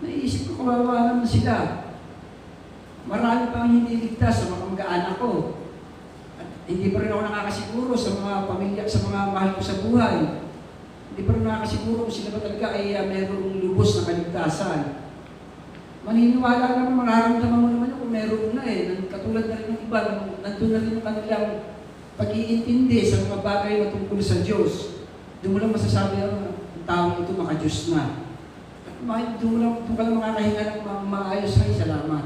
naiisip ko, kawawa naman sila. Marami pang hindi ligtas sa mga kamag-anak ko. Hindi pa rin ako nakakasiguro sa mga pamilya, sa mga mahal ko sa buhay. Hindi pa rin nakakasiguro kung sila ba talaga ay mayroong lubos na kaligtasan. Maniniwala naman, mararamdaman mo naman kung meron na katulad na rin ng iba, nandun na rin yung kanilang pag-iintindi sa mga bagay na tungkol sa Diyos. Doon mo lang masasabi ang taong ito maka-Diyos na. Doon ka lang makakahinga ng maayos ay salamat.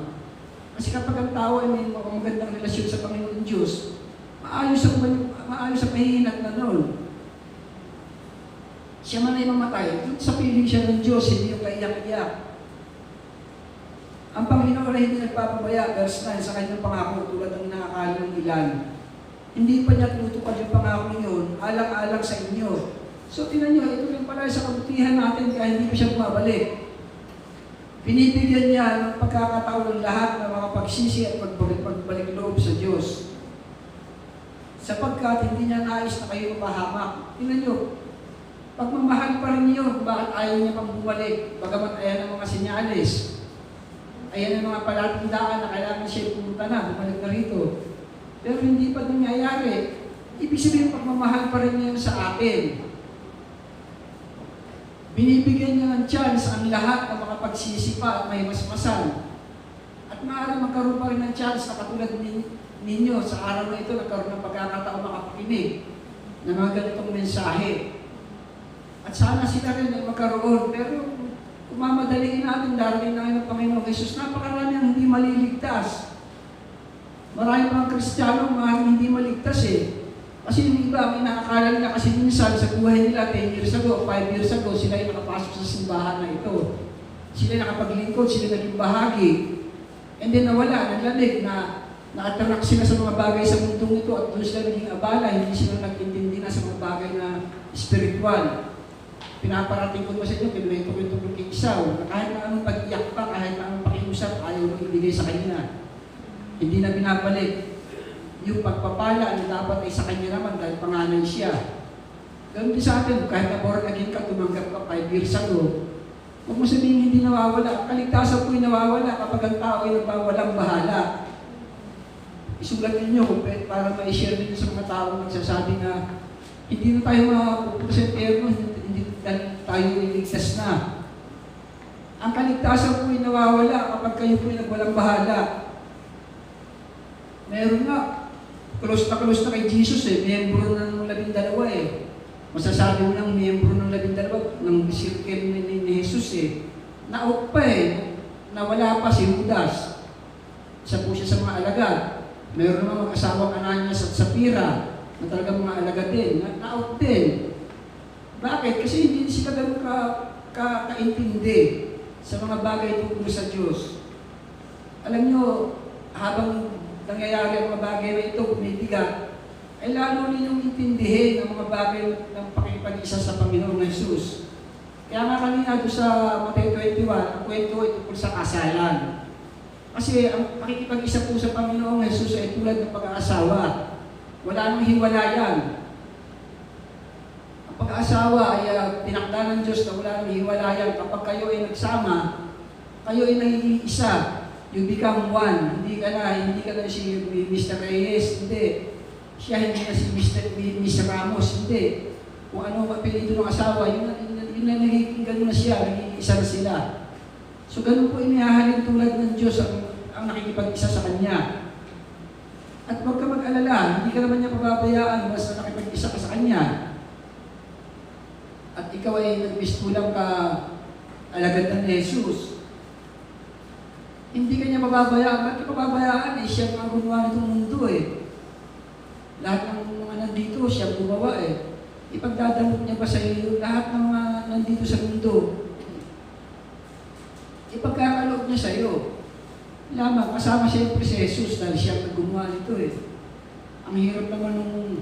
Kasi kapag ang tao ay may magandang relasyon sa Panginoon Diyos, maayos ang pahihinat na noon. Siya man ay mamatay, doon sa piling siya ng Diyos, hindi yung kaiyak-iyak. Ang Panginoon ay hindi nagpapabaya, verse 9, sa kanyang pangako tulad ng nakakala ng ilan. Hindi pa niya tinutupad yung pangako yun, alang-alang sa inyo. So, tinan nyo, ito rin pala sa kabutihan natin kaya hindi pa siya bumabalik. Pinibigyan niya ng pagkakataon ng lahat na makapagsisi at pagbalik loob sa Diyos. Sapagkat hindi niya nais na kayo mapahamak. Tinan nyo, pagmamahal pa rin niyo, bakit ayaw niya pang bumalik, bagamat ayan ang mga sinyalis. Ayan ang mga palatandaan na kailangan siya pumunta na, bumalik na rito. Pero hindi pa nangyayari. Ibig sabihin, pagmamahal pa rin niya sa atin. Binibigyan niya ng chance ang lahat na makapagsisipa at may masmasan. At maaaring magkaroon pa rin ng chance na katulad ninyo sa araw na ito, nagkaroon ng pagkakataon makapakinig ng mga ganitong mensahe. At sana sila rin ay magkaroon. Pero kung mamadaliin natin, darating na ng Panginoong Jesus, napakarami ang hindi maliligtas. Marami mga Kristiyano, mga hindi maligtas Kasi yung iba, may nakakala nila kasi minsan sa buhay nila 10 years ago, 5 years ago, sila ay nakapasok sa simbahan na ito. Sila ay nakapaglingkod, sila naging bahagi. And then nawala, naglamig na nakatranak sila sa mga bagay sa mundong ito at doon sila naging abala, hindi sila nag-intindi na sa mga bagay na spiritual. Pinaparating ko ba sa inyo, kinuwento ko ito kay Isaw, na kahit na anong pag-iyak pa, kahit na anong pakiusap, ayaw nang ibigay sa kanya. Hindi na binabalik. Yung pagpapala na dapat ay sa kanya naman dahil panganay siya. Ganun din sa atin, kahit na born again ka, tumanggap ka 5 years ago, huwag mo sabihin hindi nawawala. Kaligtasan po'y nawawala kapag ang tao ay nagbawalang bahala. Isulat ninyo para ma-share ninyo sa mga tao nagsasabi na hindi na tayo makapupunta sa eterno, hindi tayo iligtas na. Ang kaligtasan po'y nawawala kapag kayo po'y nagwalang bahala. Meron nga, close na kay Jesus miyembro ng 12 Masasabi mo ng miyembro ng 12 ng circle ni Jesus Naot pa nawala pa si Judas. Isa po siya sa mga alagad. Meron naman mag-asawang Ananias at Sapphira na talagang mga alagad din. Naot din. Bakit? Kasi hindi sila ganun kaintindi sa mga bagay tungkol sa Diyos. Alam nyo, habang nangyayari ang mga bagay na ito, bumibigat, ay lalo ninyong intindihin ang mga bagay ng pakipag-isa sa Panginoong Jesus. Kaya nga kanina doon sa Mateo 21, ang kwento ay tungkol sa kasalan. Kasi ang pakikipag-isa po sa Panginoong Jesus ay tulad ng pag-aasawa. Wala nang hiwalayan. Ang pag-aasawa ay pinakda ng Diyos na wala nang hiwalayan. Kapag kayo ay nagsama, kayo ay nagiging isa. You become one. Hindi ka na si Mr. Reyes, hindi. Siya hindi na si Mr. Ramos, hindi. Kung ano apelido ng asawa, yun na nagiging gano'n na siya, nagiging isa na sila. So ganun po inihahalin tulad ng Diyos ang nakikipag-isa sa Kanya. At huwag ka mag-alala, hindi ka naman niya pababayaan basta nakipag-isa ka sa Kanya. At ikaw ay nagbistulang ka alagad ng Jesus. Hindi ka niya pababayaan. Ba't ka pababayaan? Siya ang gumawa nitong mundo Lahat ng mga nandito, siya gumawa Ipagdadamot niya ba sa iyo lahat ng mga nandito sa mundo? Ipagkakaloob niya sa iyo. Lamang, kasama siyempre si Jesus dahil siya ang gumawa nito Ang hirap naman nung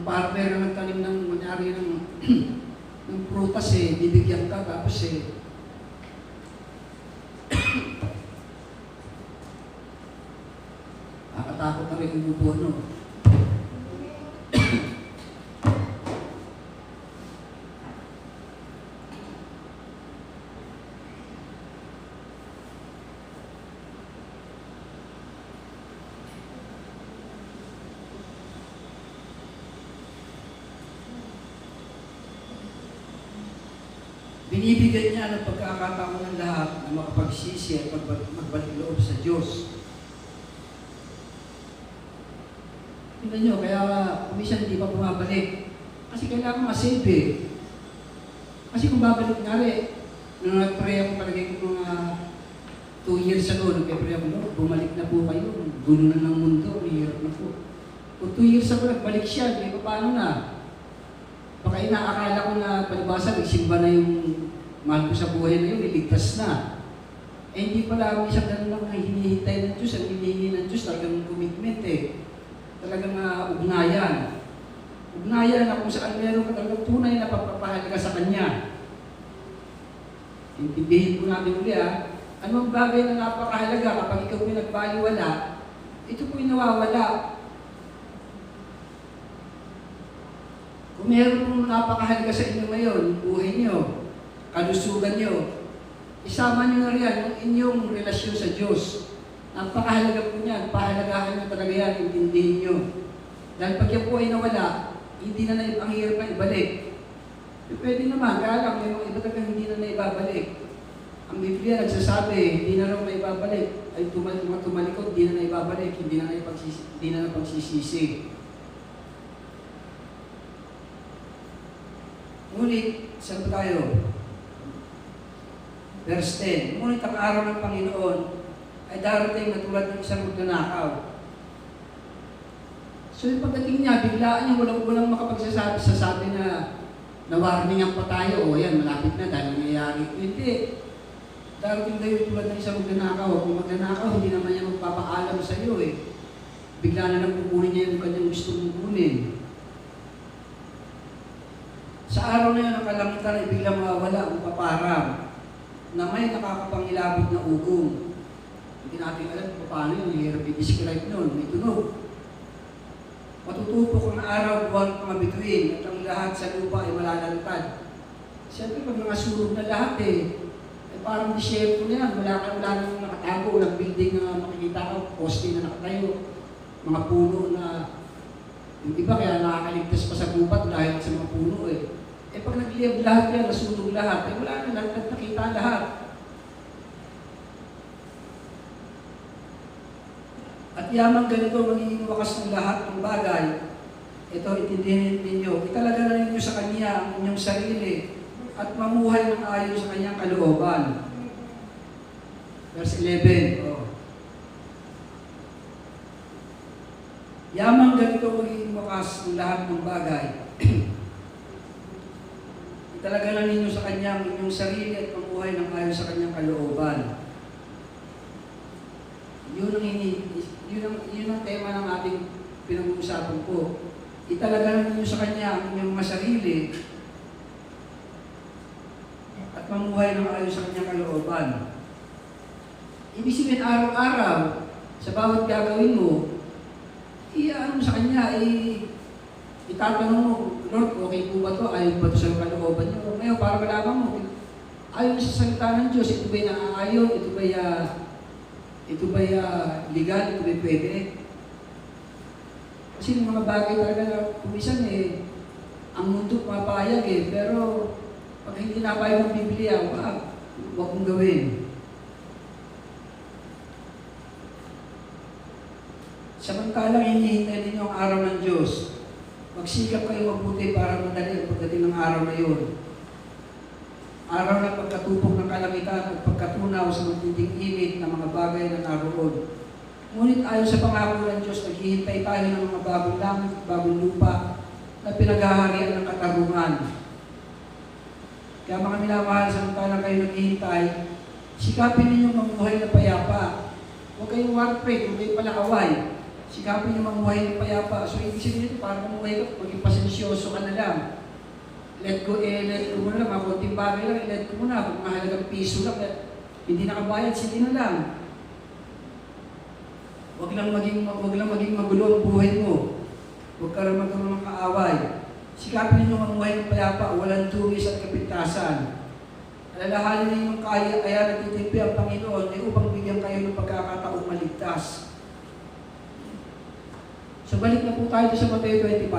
farmer na nagtanim ng kunyari ng prutas bibigyan ka tapos Nakatakot na rin yung bubono. binibigyan niya ng pagkakataon ng lahat na makapagsisi at magbalik loob sa Diyos. Tingnan nyo, kaya minsan hindi pa bumabalik. Kasi kailangan masave eh. Kasi kung babalik nga rin, nung nag-pray ako palagay ko mga 2 years ago, nag-pray ako, Lord, bumalik na po kayo. Gulo na ng mundo, hirap na po. Kung 2 years ago nagbalik siya, di ba paano na? Baka inaakala ko na palibasa, nagsimba na yung mahal ko sa buhay na yun, iligtas na. Eh hindi pala isang ganun lang ang hinihintay ng Diyos, ang hinihingi ng Diyos, talagang commitment eh. Talagang ugnayan. Ugnayan na kung saan meron ka talagang tunay na pagpapahalaga sa Kanya. Intindihin po natin uli anong bagay na napakahalaga kapag ikaw pinagbaliwala, ito po'y nawawala. Kung meron pong napakahalaga sa inyo ngayon, buhay niyo, kalusugan niyo, isama niyo na riyan yung inyong relasyon sa Diyos. Napakahalaga po niyan, pahalagahan niyo talaga yan, intindihin niyo. Dahil pag yan po ay nawala, hindi na ang hirap na ibalik. Pwede naman, kaya lang, may mga iba talaga hindi na naibabalik. Ang Biblia nagsasabi, hindi na lang naibabalik. Ay tumalikod, hindi na naibabalik, hindi na napagsisisi. Ngunit, saan ba tayo? Verse 10, ngunit ang araw ng Panginoon ay darating na tulad ng isang magnanakaw. So yung pagdating niya, biglaan niya, walang makapagsasabi na warningan pa tayo, o yan, malapit na dahil nangyayari. Hindi. Darating tayo tulad ng isang magnanakaw. Kung magnanakaw, hindi naman niya magpapaalam sa iyo eh. Bigla na lang kukunin niya yung kanyang gustong kukunin. Sa araw na yun, ang kalangitan ay biglang mawawala ang paparang na may nakakapangilabot na ugong. Hindi natin alam kung paano yun, hirap i-describe nun, may tunog. Matutupok ang araw, buwan, mga bituin, at ang lahat sa lupa ay malalantad. Siyempre, pag mga surog na lahat parang disyerto na yan, wala nang nakatago, walang building na makikita ka, poste na nakatayo, mga puno na, yung iba kaya nakakaligtas pa sa gubat dahil sa mga puno eh. Pag nagliyab lahat yan, nasunog lahat, wala na lang, nakita lahat. At yamang ganito magiging wakas ng lahat ng bagay. Ito, itindihin ninyo. Italaga na ninyo sa Kanya ang inyong sarili at mamuhay ng ayon sa Kanyang kalooban. Verse 11. Yamang ganito magiging wakas ng lahat ng bagay. Italaga na ninyo sa Kanya ang inyong sarili at mamuhay ng ayon sa Kanyang kalooban. Yun ang tema ng ating pinag-uusapan po. Italaga na ninyo sa Kanya ang inyong mga sarili at mamuhay ng ayon sa Kanyang kalooban. Ibig sabihin araw-araw, sa bawat gagawin mo, ano sa Kanya, itatanong mo, Lord, okay po ba ito? Ayon ba ito sa kalooban niyo? Ngayon, para malaman mo, ayon sa salita ng Diyos, ito ba'y naaayon? Ito ba'y legal? Ito ba'y pwede? Kasi yung mga bagay talaga na kumisan ang mundo mapayag pero pag hindi napayag ng Biblia, wag mong gawin. Samantalang hinihintay ninyo ang araw ng Diyos, magsikap kayo mabuti para madali ang pagdating ng araw na yun. Araw ng pagkatupok ng kalangitan at pagkatunaw sa matinding init ng mga bagay na naroon. Ngunit ayon sa pangako ng Diyos, naghihintay tayo ng mga bagong langit, bagong lupa na pinaghaharian ng katarungan. Kaya mga minamahal, samantalang kayo naghihintay, sikapin ninyong mamuhay na payapa. Huwag kayong warpre, huwag kayong palakaway. Sikapin niyo mamuhay ng payapa. So, ibig sabihin ito, para mamuhay ka, maging pasensyoso ka na lang. Let go mo na lang, mga konting bagay lang, let go mo na. Kung mahalagang piso lang, hindi nakabayad, sige na lang. Huwag lang maging magulo ang buhay mo. Huwag ka rin magkaroon ng kaaway. Sikapin ninyo mamuhay ng payapa, walang tuwis at kapintasan. Alalahanin ninyong kaya nagtitimpi ang Panginoon ay upang bigyan kayo ng pagkakataong maligtas. So balik na po tayo sa Mateo 25.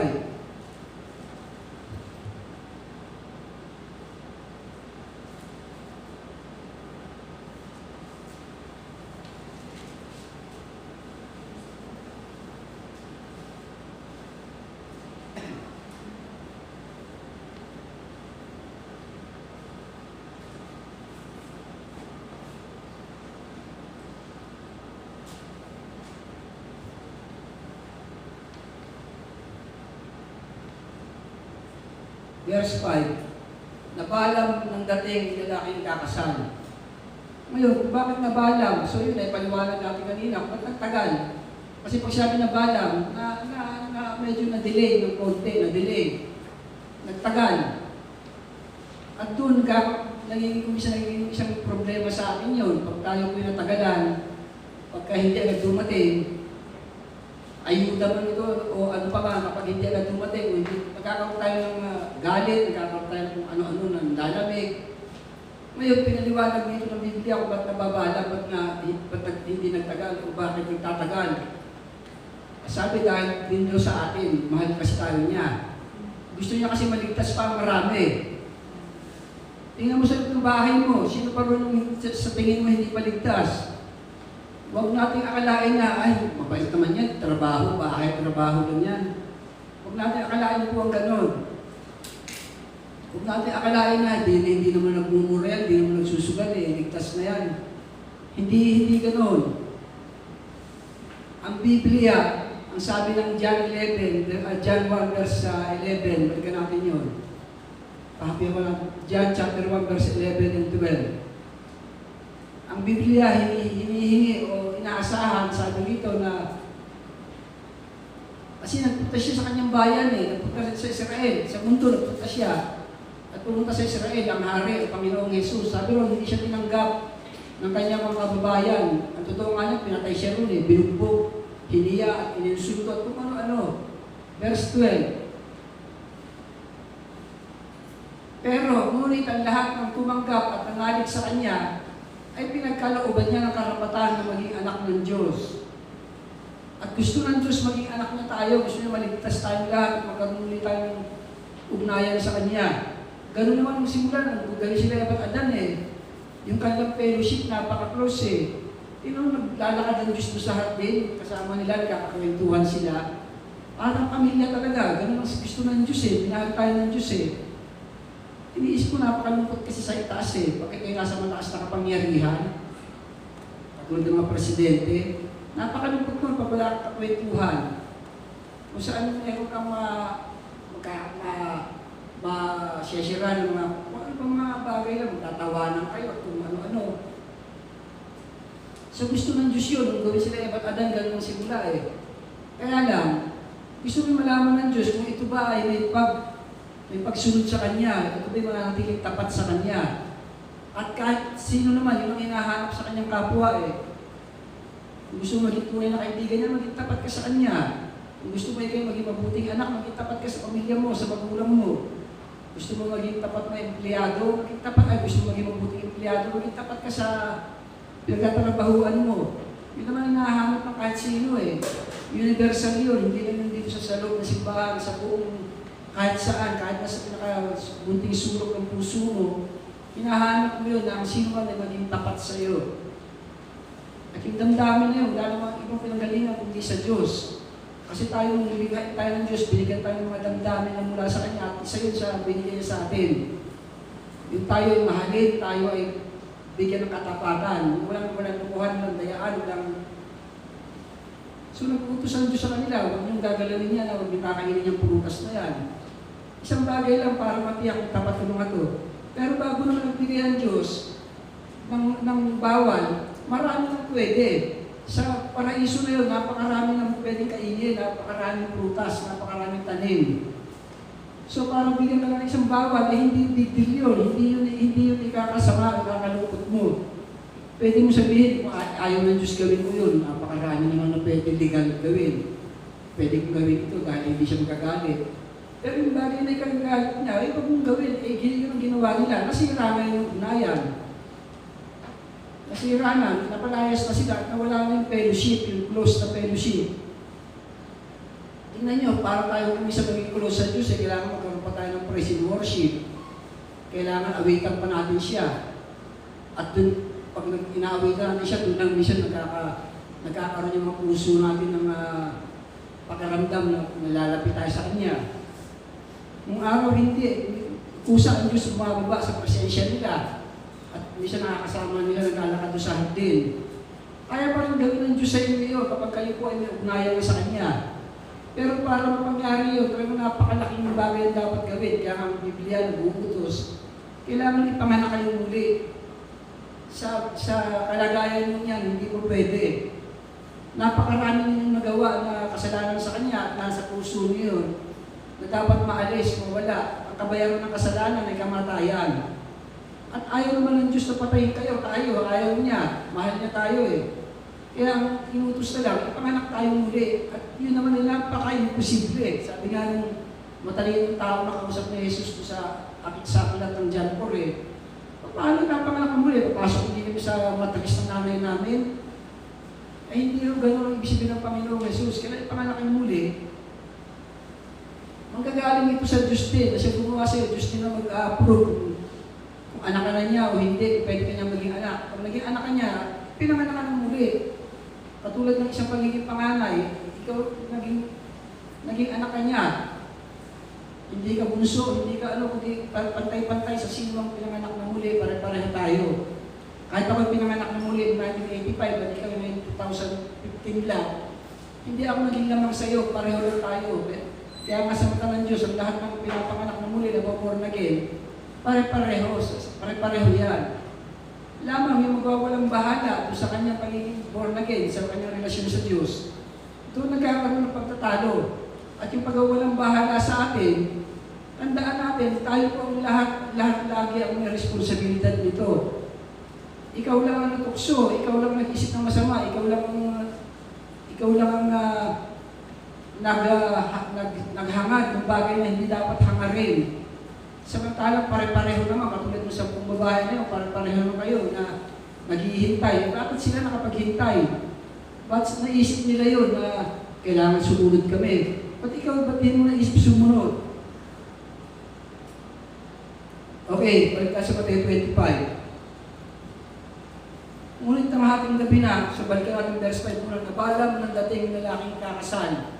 verse 5, nabalam ng dating lalaking kakasal. Ngayon, bakit nabalam? So yun ay paliwanag natin kanina, ba't nagtagal? Kasi pag sabi nabalam, na medyo na-delay ng konti, na-delay. Nagtagal. At doon, nagiging isang problema sa atin yun. Pag tayo po yung natagalan, pagka hindi agad dumating, ayuda man ito o ano pa ba, kapag hindi agad dumating, nagkakaroon tayo ng galit, nagkakaroon tayo ng ano-ano ng lalamig. Ngayon, pinaliwanag dito ng Biblia kung ba't nababala, ba't hindi nagtagal, o bakit nagtatagal. Sabi dahil din Diyos sa atin, mahal kasi tayo niya. Gusto niya kasi maligtas pa ang marami. Tingnan mo sa loob ng bahay mo, sino pa rin sa tingin mo hindi paligtas? Huwag nating akalain na, ay, mabait naman yan, trabaho, bahay, trabaho lang yan. Huwag natin akalain po ang ganon. Huwag natin akalain na, hindi naman nagmumura yan, hindi naman nagsusugal ligtas na yan. Hindi ganon. Ang Biblia, ang sabi ng John 1 verse 11, balikan natin yun. Pahapihan ko lang, John chapter 1 verse 11 and 12. Ang Biblia, hinihingi o inaasahan, sabi dito na kasi nagpunta siya sa kanyang bayan nagpunta sa Israel, sa mundo nagpunta siya. At pumunta sa Israel, ang hari, ang Panginoong Jesus. Sabi ron, hindi siya tinanggap ng kanyang mga kababayan. Ang totoo nga niya, pinatay siya ron binugbog, hiniya at ininsulto at kung ano-ano. Verse 12. Pero, ngunit ang lahat ng tumanggap at nangalig sa kanya ay pinagkalooban niya ng karapatan na maging anak ng Diyos. At gusto ng Diyos maging anak na tayo, gusto niya maligtas tayong lahat at magkaroon ulit tayong ugnayan sa kanya. Ganun naman ang simulan, galing sila Eva at Adan Yung kanilang fellowship, napaka-close naglalakad ang Diyos sa hardin, kasama nila, nakakakwentuhan sila. Parang pamilya talaga, ganun ang gusto ng Diyos pinahal tayo ng Diyos Iniisip ko, napakalungkot kasi sa itaas Bakit kayo nasa mataas na kapangyarihan? Katulad ng mga presidente, napakalungkot mo pag wala kang kakwentuhan. Kung saan meron kang ma-share ng mga bagay lang, tatawanan kayo at kung ano-ano. So gusto ng Diyos yun, kung gawin sila Eva at Adan, ganun ang simula Kaya lang, gusto mo malaman ng Diyos kung ito ba ay may pagsunod sa Kanya, ito ba ay mananatiling tapat sa Kanya. At kahit sino naman, yung hinahanap sa Kanyang kapwa kung gusto mo maging tunay na kaibigan niya, maging tapat ka sa Kanya. Kung gusto mo kayo maging mabuting anak, maging tapat ka sa pamilya mo, sa magulang mo. Gusto mo maging tapat na empleyado, maging tapat ka. Gusto mo maging mabuting empleyado, maging tapat ka sa pinagtatrabahuan mo. Yun naman hinahanap ng kahit sino Universal yun, hindi lang dito sa loob ng simbahan, sa buong kahit saan, kahit nasa pinaka-bunting sulok ng puso mo, hinahanap mo yun na ang sino man ay maging tapat sa iyo. At yung damdamin na yun, wala namang ibang pinanggalingan kundi sa Diyos. Kasi tayo ng Diyos, binigyan tayo ng mga damdamin na mula sa Kanya at isa yun sa binigyan niya sa atin. Yung tayo ay mahalin, tayo ay bigyan ng katapatan. Walang lukuhan, walang dayaan, walang... So nag-uutos ang Diyos sa kanila, huwag niyong gagalawin niya na huwag niyong kakainin niyang prutas na yan. Isang bagay lang para matiyak kung tapat ko mga to. Pero bago naman nagbigay ang Diyos ng bawal, marami nang pwede. Sa paraiso na yun, napakarami nang pwedeng kainin, napakaraming prutas, napakaraming tanim. So parang bigyan ka ng isang bawal, hindi big deal yun, hindi yun ikakasama, ikakalungkot mo. Pwede mo sabihin, kung ayaw ng Diyos gawin mo yun, napakarami naman na pwede legal gawin. Pwede kong gawin ito dahil hindi siya magagalit. Pero yung bagay na ikagalit niya, huwag mong gawin, yun ang ginawa nila, nasira na yung ugnayan. Nasira na, napalayas na sila, nawala na yung fellowship, yung close na fellowship. Tingnan nyo, para tayo kumisa maging close sa Diyos, kailangan magkaroon pa tayo ng praise and worship. Kailangan awitan pa natin siya. At dun, pag inaawitan natin siya, dun lang minsan nagkakaroon yung mga puso natin ng pakaramdam na nalalapit tayo sa Kanya. Nung araw hindi, kusa ang Diyos bumababa sa presensya nila. At minsan nakakasama nila, naglalakad sa hardin. Kaya pa rin gawin ng Diyos sa inyo kapag kayo po ay may ugnayan sa Kanya. Pero para mapangyari yun, talagang napakalaking bagay ang dapat gawin. Kaya ang Biblia nag-uutos, kailangan ipanganak kayo muli. Sa kalagayan mo yan, hindi mo pwede. Napakarami ninyong nagawa na kasalanan sa Kanya at nasa puso niyo yun, na dapat maalis kung wala. Ang kabayaran ng kasalanan ay kamatayan. At ayaw naman ng Diyos na patayin kayo, ayaw niya. Mahal niya tayo eh. Kaya ang inutos na lang, ipanganak tayo muli. At yun naman ay napaka-imposible. Sabi nga ng matalinong tao na kausap ni Jesus sa akit-sakilat ng John 4 eh. Paano napanganak muli? Papasok hindi kami sa matagis ng nanay namin. Ay hindi rin gano'n ang ibig sabihin ng Panginoong Jesus. Kaya ipanganak kayo muli. Manggagaling ito sa Diyos din. Kasi gumawa sa'yo, Diyos din na mag-approve. Kung anak ka na niya o hindi, pwede ka niya maging anak. Pag naging anak ka niya, pinanganak ka ng muli. Katulad ng isang pagiging panganay, ikaw naging anak ka niya. Hindi ka bunso, hindi ka kundi pantay-pantay sa sino ang pinanganak na muli, pare-pareho tayo. Kahit ako pinanganak na muli noong 1985, at ikaw ngayon 2015 lang, hindi ako naging lamang sa iyo, pareho lang tayo. Kaya nga sa mata ng Diyos, ang lahat ng pinapanganak na muli na born again, pare-pareho yan. Lamang yung magwawalang bahala doon sa kanyang pagiging born again, sa kanyang relasyon sa Diyos, doon nagkakaroon ng pagtatalo. At yung pagwawalang bahala sa atin, tandaan natin, tayo po ang lahat lagi ang may responsibilidad nito. Ikaw lang ang natukso, ikaw lang nag-isip ng masama, ikaw lang ang naghangad ng bagay na hindi dapat hangarin. Samantalang pare-pareho naman, katulad mo sa babae na yun, pare-pareho naman kayo na naghihintay. Bakit sila nakapaghintay? Bakit naisip nila yun na kailangan sumunod kami? Ba't ikaw, ba't din mo naisip sumunod? Okay, balik tayo sa Mateo 25. Ngunit ang hating gabi na, sa balikan natin verse 5 muna, nabalam ng dating lalaking kakasal.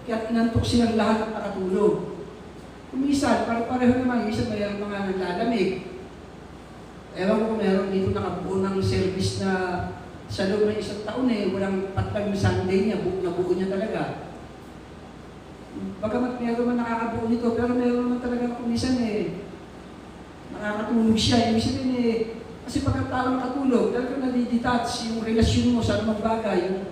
Kaya inantok silang lahat at nakatulog. Kumisan, pareho naman, yung isa mayroong mga naglalamig. Ewan ko, meron dito nakabuo ng service na sa loob ng isang taon walang patlag yung Sunday niya, nabuo niya talaga. Bagamat meron man nakakabuo nito, pero meron naman talaga kumisan nakakatulog siya. Ibig sabihin kasi pagka tao nakatulog, talaga nadidetach yung relasyon mo sa anumang bagay,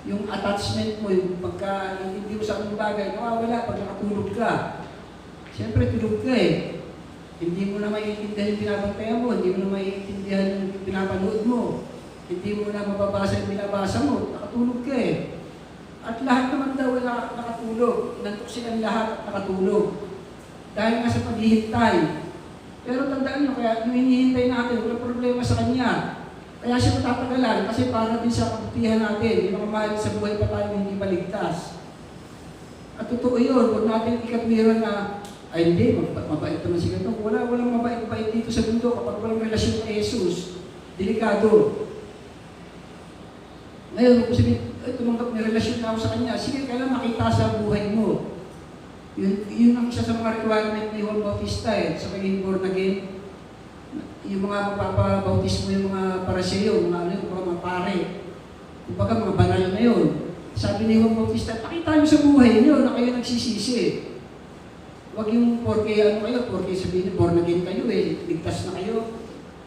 yung attachment mo, yung pagka hindi mo sa anumang bagay, nawawala pag nakatulog ka. Siyempre, tulog ka Hindi mo na maiintindihan yung binabantayan mo, hindi mo na maiintindihan yung pinapanood mo, hindi mo na mababasa yung binabasa mo, nakatulog ka At lahat naman daw nakatulog, inantok silang lahat at nakatulog. Dahil nga sa paghihintay. Pero tandaan nyo, kaya yung hinihintay natin, walang problema sa Kanya. Kaya siya matatagalan kasi para din sa kabutihan natin, yung mga mahal sa buhay pa tayo hindi maligtas. At totoo yun, huwag natin ikatwiran na, ay hindi, mabait naman si ganito. Walang mabait-bait dito sa mundo kapag walang relasyon kay Jesus. Delikado. Ngayon, kung sabihin, tumanggap may relasyon na ako sa Kanya, sige, kailan makita sa buhay mo. Yun ang isa sa mga requirement ni Juan Bautista sa pagiging born again. Yung mga mapapabautismo, yung mga paraseo, mga pare. Kumbaga mga banal na yun. Sabi ni Juan Bautista, pakita nyo sa buhay nyo na kayo nagsisisi. Huwag yung porke sabihin, born again kayo ligtas na kayo.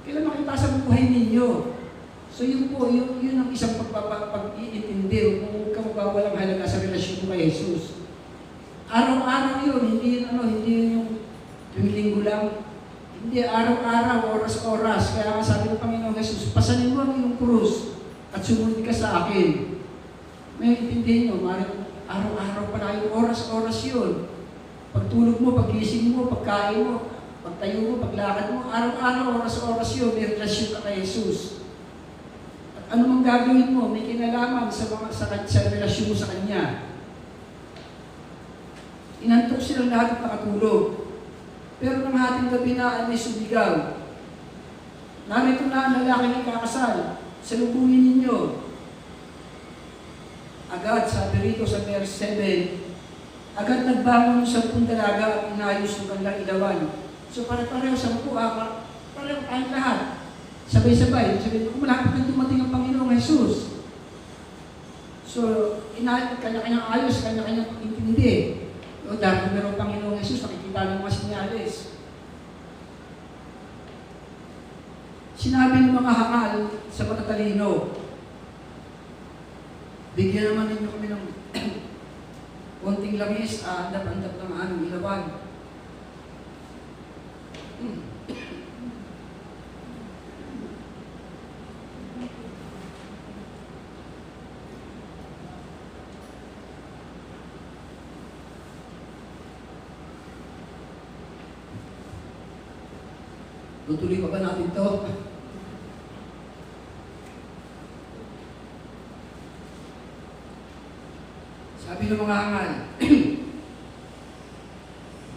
Kailan makita sa buhay ninyo. So yun po, yun ang isang pag-iintindi kung walang halaga sa relasyon mo kay Jesus. Araw-araw yun, hindi yung tuwing linggo lang. Hindi, araw-araw, oras-oras. Kaya nga sabi ng Panginoon Jesus, pasanin mo ang iyong krus at sumunod ka sa akin. May intindihin nyo, araw-araw pala yung oras-oras yun. Pagtulog mo, paggising mo, pagkain mo, pagtayo mo, paglakad mo, araw-araw, oras-oras yun, may relasyon ka kay Jesus. At ano mang gagawin mo, may kinalaman sa relasyon mo sa Kanya. Inantok silang lahat at nakatulog. Pero nang hating gabi na ay may sumigaw. Narito na ang lalaki ng kakasal. Salubungin ninyo. Agad, sabi rito sa verse 7, agad nagbangon yung 10 dalaga at inayos yung kanilang ilawan. So pare-pareho 10, pareho tayong lahat. Sabay-sabay. Sabi, kung malapit na dumating ang Panginoong Jesus. So So, kanya-kanyang ayos, kanya-kanyang intindi. O, dahil meron Panginoong Jesus, nakikita ng mga sinyales. Sinabi ng mga hangal sa matatalino, bigyan naman ninyo kami ng konting langis, andap-andap ng aming ilawan. Tutuloy pa ba natin to? Sabi ng mga hangal,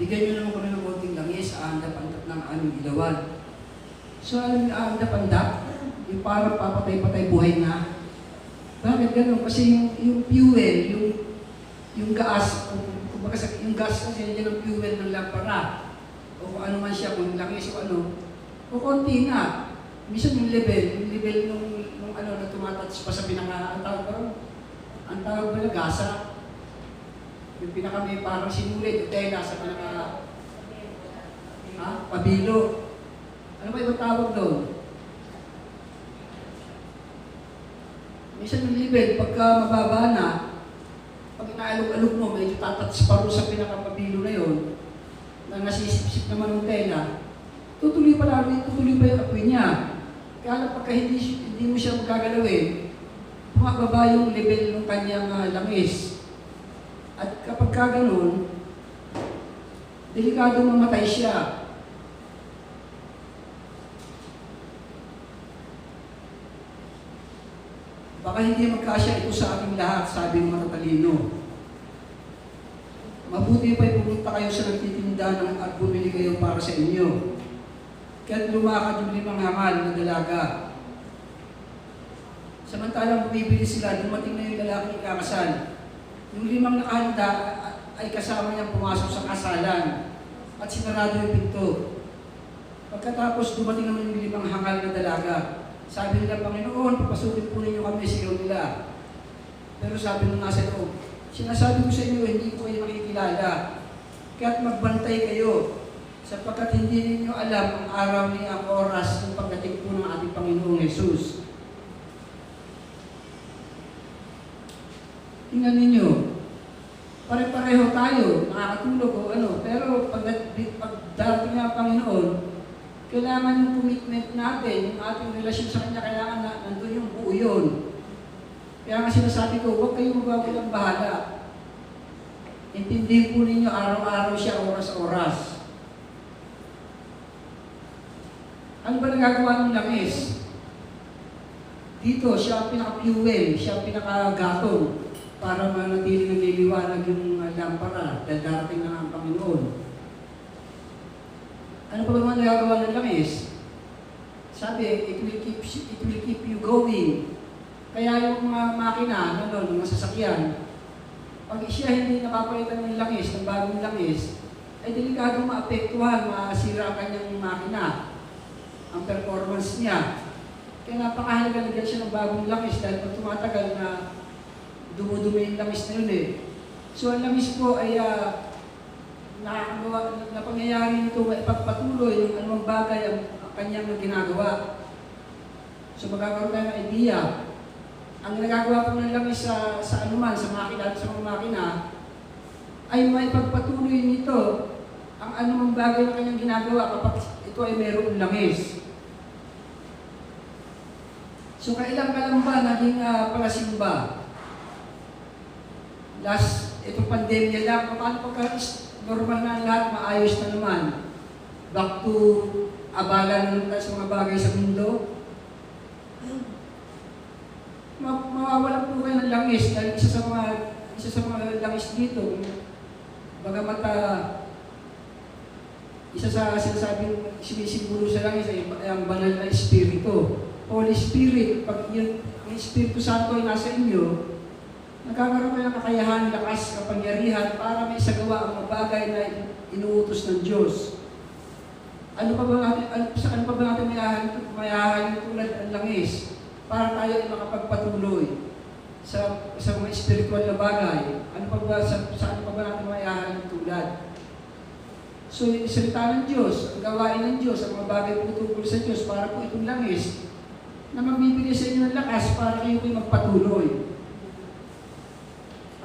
bigyan nyo naman kami ng konting langis, aandap-andap ng aming ilawan. So, alam niyo, aandap-andap, yung parang papatay-patay buhay na. Bakit ganun? Kasi yung fuel, yung gas, kumbaga yung gas kasi yan ang fuel ng lampara. O kung ano man siya, kung langis o ano, o konti na. Minsan yung level nung ano na tumatouch pa sa ang tawag ba na gasa? Yung pinaka may parang sinulit, yung tela sa pinaka pabilo. Ano ba ibang tawag doon? Minsan yung level, pagka mababa na, pag inaalog-alog mo, medyo tatouch pa rin sa pinaka-pabilo na yun, na nasisip-sip naman ng tela, tutuloy pa yung apoy niya. Kaya lang pagka hindi mo siya magagalawin, bumababa yung level ng kanyang langis. At kapag ganun, delikado mamatay siya. Baka hindi magkasya ito sa ating lahat, sabi ng matatalino. Mabuti pa'y pumunta kayo sa nagtitinda at bumili kayo para sa inyo. Kaya't lumakad yung 5 hangal na dalaga. Samantalang bumibili sila, dumating na yung lalaking ikakasal. Yung 5 nakahanda ay kasama niyang pumasok sa kasalan at sinarado yung pinto. Pagkatapos dumating naman yung 5 hangal na dalaga. Sabi nila, Panginoon, papasukin po ninyo kami, sigaw nila. Pero sabi nung nasa loob, sinasabi ko sa inyo, hindi ko kayo makikilala. Kaya't magbantay kayo, sapagkat hindi ninyo alam ang araw ni ang oras ng pagdating po ng ating Panginoong Jesus. Tingnan ninyo, pare-pareho tayo, nakakatulog o ano, pero pagdating ng Panginoon, kailangan yung commitment natin, yung ating relasyon sa Kanya, kailangan na nandun yung buo yun. Kaya nga sinasabi ko, huwag kayong magbawalang bahala. Intindihin po ninyo araw-araw siya, oras-oras. Ano ba nagagawa ng langis? Dito, siya ang pinaka-fuel, siya ang pinaka-gatong para manatili nililiwanag yung lampara dahil darating na ang Panginoon. Ano pa ba naman nagagawa ng langis? Sabi, it will keep you going. Kaya yung mga makina, mga sasakyan, pag siya hindi napapalitan ng langis, ng bagong langis, ay delikado maapektuhan, masira ang kanyang makina, ang performance niya. Kaya napakahalaga na siya ng bagong langis dahil pag tumatagal na dumudumi yung langis na yun eh. So ang langis po ay na pangyayari nito ay ipagpatuloy yung anumang bagay ang kanyang ginagawa. So magkakaroon tayo ng idea. Ang nagagawa po ng langis sa anuman, sa makina at sa mga makina, ay may pagpatuloy nito ang anumang bagay na kanyang ginagawa kapag ito ay mayroong langis. So kailan ka lang ba naging palasimba? Itong pandemya lang, paano pagka normal na lahat, maayos na naman? Back to abala na naman tayo sa mga bagay sa mundo? Mawawalan po kayo ng langis dahil isa sa mga langis dito, bagamat isa sa sinasabing sinisimbolo sa langis ay ang banal na Espiritu. Holy Spirit, pag ang Espiritu Santo ay nasa inyo, nagkakaroon kayo ng kakayahan, lakas, kapangyarihan para may isagawa ang mga bagay na inuutos ng Diyos. Ano pa ba natin mayahalin tulad ng langis para tayo ay makapagpatuloy? sa mga spiritual na bagay. Ano pa ba, saan pa ba natin maihahalin tulad? So, yung salita ng Diyos, ang gawain ng Diyos, ang mga bagay po tungkol sa Diyos, para po itong langis na magbibigay sa inyo ng lakas para kayo po'y magpatuloy.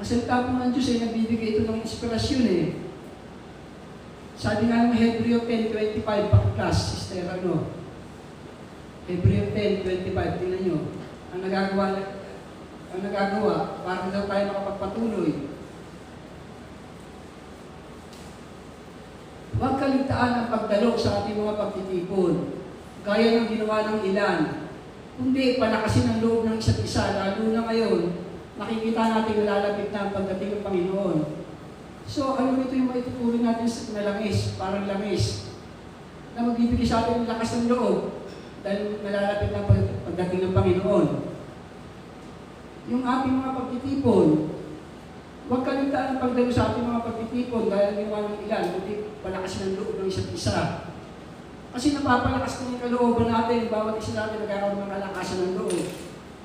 Ang salita po ng Diyos ay nagbibigay ito ng inspirasyon eh. Sabi nga ng Hebreo 10:25, pakiclass, Sister Hebreo 10:25, tingnan nyo. Ang nagagawa, para daw tayo makapagpatuloy. Huwag kaligtaan ang pagdalok sa ating mga pagtitipon, gaya ng ginawa ng ilan. Kundi palakasin ang loob ng isa't isa, lalo na ngayon, nakikita natin lalapit na ang pagdating ng Panginoon. So, ano ito yung maitutulong natin na langis, parang langis, na magbibigay sa atin ng lakas ng loob, dahil nalalapit na pagdating ng Panginoon. Yung ating mga pagtitipon, huwag kaligtaan ang pagdalo sa ating mga pagtitipon dahil ginawa ng ilan, kundi palakasin ang loob ng isa't isa. Kasi napapalakas ko yung kalooban natin, bawat isa natin nagkakaroon ng kalakasan ng loob.